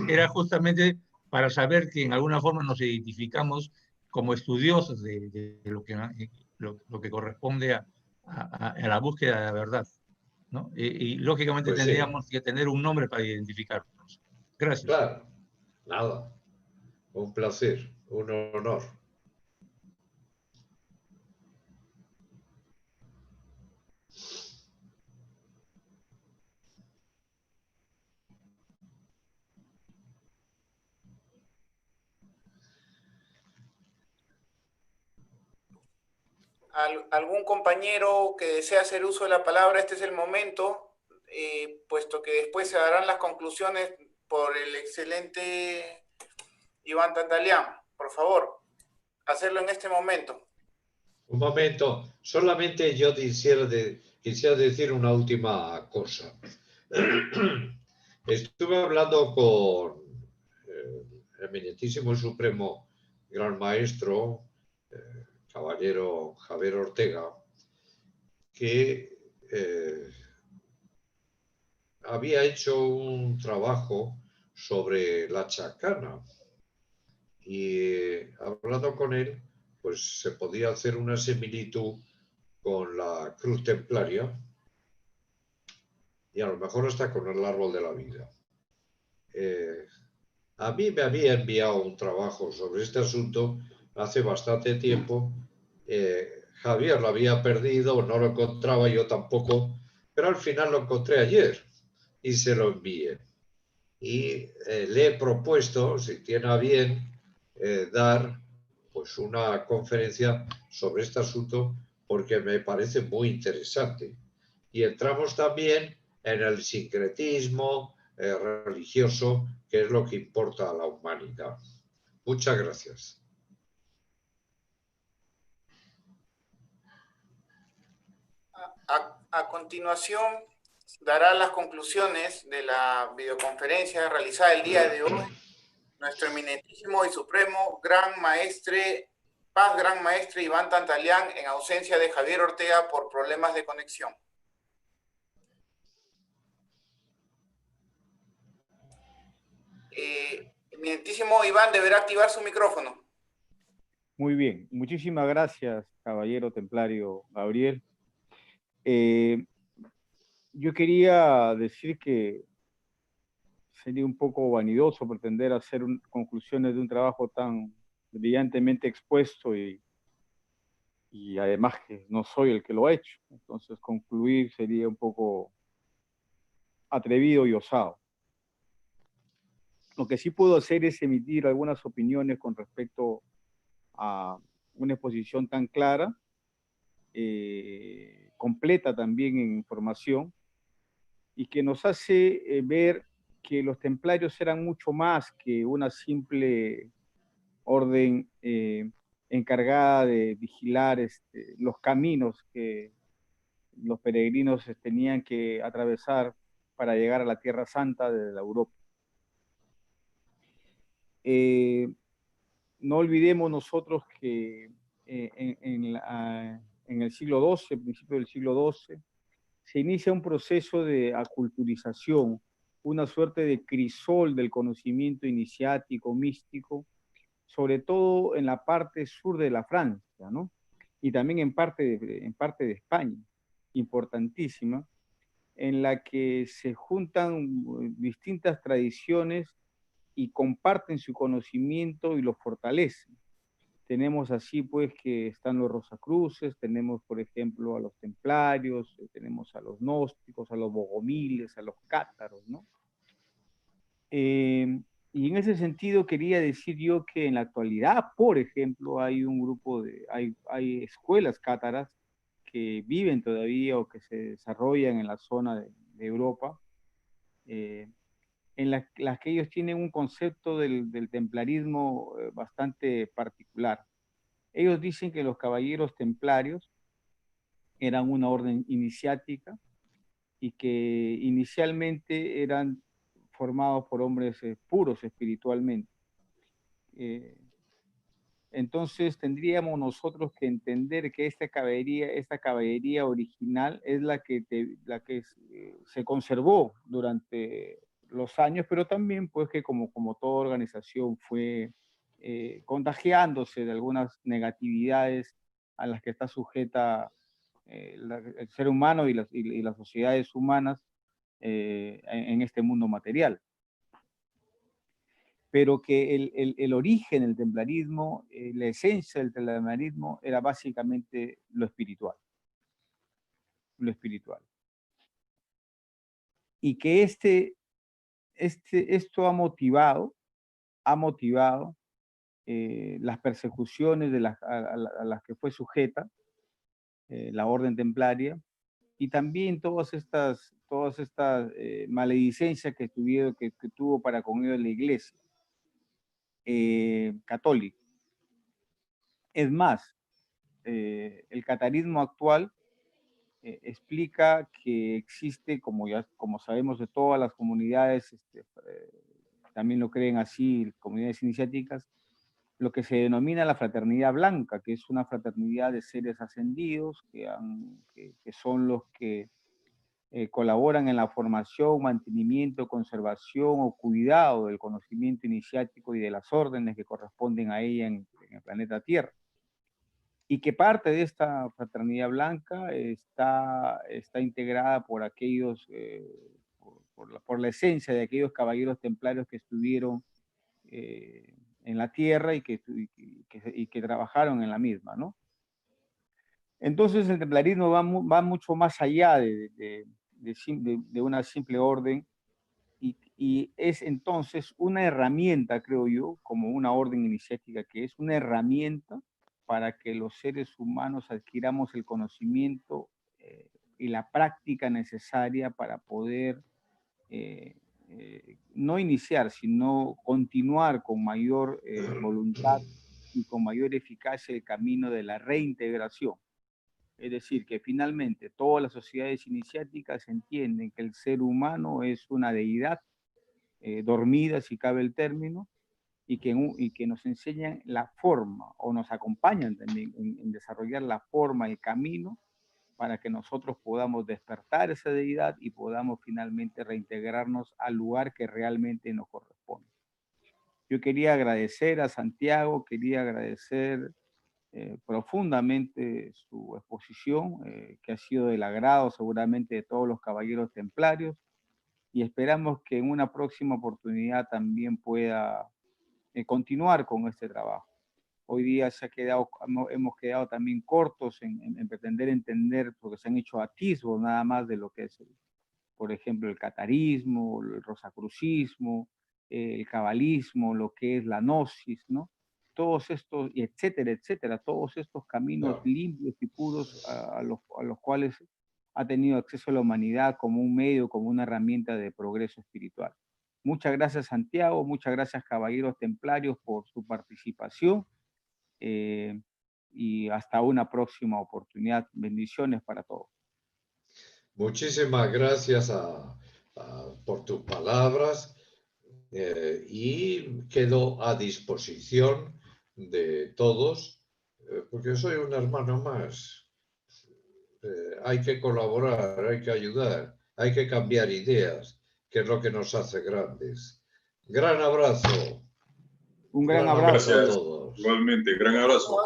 Era justamente para saber que en alguna forma nos identificamos como estudiosos de lo que corresponde a la búsqueda de la verdad, ¿no? Y lógicamente Pues sí, tendríamos que tener un nombre para identificarnos. Gracias. claro, nada. Un placer, un honor. ¿Algún compañero que desea hacer uso de la palabra? Este es el momento, puesto que después se darán las conclusiones por el excelente Iván Tantalián. Por favor, hacerlo en este momento. Un momento, solamente yo quisiera decir una última cosa. Estuve hablando con el eminentísimo y supremo gran maestro, caballero Javier Ortega, que había hecho un trabajo sobre la chacana y hablando con él, pues se podía hacer una similitud con la cruz templaria y a lo mejor hasta con el árbol de la vida. A mí me había enviado un trabajo sobre este asunto hace bastante tiempo. Javier lo había perdido, no lo encontraba yo tampoco, pero al final lo encontré ayer y se lo envié. Y le he propuesto, si tiene a bien, dar pues una conferencia sobre este asunto porque me parece muy interesante. Y entramos también en el sincretismo religioso, que es lo que importa a la humanidad. Muchas gracias. A continuación, dará las conclusiones de la videoconferencia realizada el día de hoy nuestro eminentísimo y supremo gran maestre Iván Tantalián, en ausencia de Javier Ortega por problemas de conexión. Eminentísimo Iván deberá activar su micrófono. Muy bien, muchísimas gracias, caballero templario Gabriel. Yo quería decir que sería un poco vanidoso pretender hacer conclusiones de un trabajo tan brillantemente expuesto y además que no soy el que lo ha hecho. Entonces concluir sería un poco atrevido y osado. Lo que sí puedo hacer es emitir algunas opiniones con respecto a una exposición tan clara, completa también en información, y que nos hace ver que los templarios eran mucho más que una simple orden encargada de vigilar los caminos que los peregrinos tenían que atravesar para llegar a la Tierra Santa de la Europa. No olvidemos nosotros que en el siglo XII, principio del siglo XII, se inicia un proceso de aculturización, una suerte de crisol del conocimiento iniciático, místico, sobre todo en la parte sur de la Francia, ¿no? Y también en parte de España, importantísima, en la que se juntan distintas tradiciones y comparten su conocimiento y lo fortalecen. Tenemos así pues que están los Rosacruces, tenemos por ejemplo a los templarios, tenemos a los gnósticos, a los bogomiles, a los cátaros, ¿no? Y en ese sentido quería decir yo que en la actualidad, por ejemplo, hay un grupo hay escuelas cátaras que viven todavía o que se desarrollan en la zona de Europa, en las que ellos tienen un concepto del templarismo bastante particular. Ellos dicen que los caballeros templarios eran una orden iniciática y que inicialmente eran formados por hombres puros espiritualmente. Entonces tendríamos nosotros que entender que esta caballería original es la que se conservó durante los años, pero también pues que como toda organización fue contagiándose de algunas negatividades a las que está sujeta el ser humano y las sociedades humanas en este mundo material. Pero que el origen del templarismo, la esencia del templarismo era básicamente lo espiritual. Lo espiritual. Y que esto ha motivado las persecuciones a las que fue sujeta la orden templaria, y también todas estas maledicencias que tuvo para con ellos la Iglesia católica. Es más, el catarismo actual explica que existe, como sabemos de todas las comunidades, también lo creen así, comunidades iniciáticas, lo que se denomina la fraternidad blanca, que es una fraternidad de seres ascendidos, que son los que colaboran en la formación, mantenimiento, conservación o cuidado del conocimiento iniciático y de las órdenes que corresponden a ella en el planeta Tierra. Y que parte de esta fraternidad blanca está integrada por aquellos, por la esencia de aquellos caballeros templarios que estuvieron en la tierra y que trabajaron en la misma, ¿no? Entonces el templarismo va mucho más allá de una simple orden y es entonces una herramienta, creo yo, como una orden iniciática que es una herramienta para que los seres humanos adquiramos el conocimiento y la práctica necesaria para poder no iniciar, sino continuar con mayor voluntad y con mayor eficacia el camino de la reintegración. Es decir, que finalmente todas las sociedades iniciáticas entienden que el ser humano es una deidad dormida, si cabe el término, y que nos enseñan la forma, o nos acompañan también en desarrollar la forma, el camino, para que nosotros podamos despertar esa deidad y podamos finalmente reintegrarnos al lugar que realmente nos corresponde. Yo quería agradecer a Santiago, quería agradecer profundamente su exposición, que ha sido del agrado seguramente de todos los caballeros templarios, y esperamos que en una próxima oportunidad también pueda continuar con este trabajo. Hoy día hemos quedado también cortos en pretender entender, porque se han hecho atisbos nada más de lo que es, por ejemplo, el catarismo, el rosacrucismo, el cabalismo, lo que es la gnosis, ¿no? Todos estos, y etcétera, etcétera, todos estos caminos limpios y puros a los cuales ha tenido acceso la humanidad como un medio, como una herramienta de progreso espiritual. Muchas gracias, Santiago, muchas gracias, caballeros templarios, por su participación, y hasta una próxima oportunidad. Bendiciones para todos. Muchísimas gracias por tus palabras, y quedo a disposición de todos, porque soy un hermano más. Hay que colaborar, hay que ayudar, hay que cambiar ideas, que es lo que nos hace grandes. Gran abrazo. Un gran abrazo a todos. Igualmente, gran abrazo.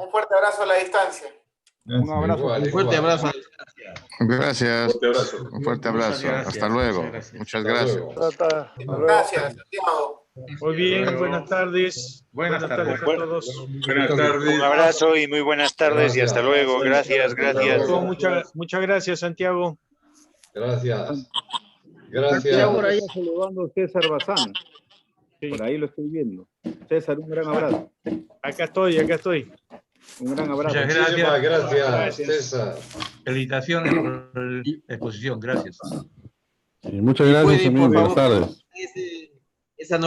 Un fuerte abrazo a la distancia. Un abrazo. Un fuerte abrazo. Gracias. Fuerte abrazo. Un fuerte abrazo. Hasta luego. Muchas gracias. Gracias, Santiago. Muy bien, buenas tardes. Buenas tardes a todos. Buenas tardes. Un abrazo y muy buenas tardes y hasta luego. Gracias, gracias. Muchas gracias, Santiago. Gracias. Gracias. Santiago, por ahí saludando a César Bazán. Sí. Por ahí lo estoy viendo. César, un gran abrazo. Acá estoy. Un gran abrazo. Muchas gracias. Muchísimas gracias, César. Felicitaciones por la exposición. Gracias. Muchas gracias, amigos. Buenas tardes. Esa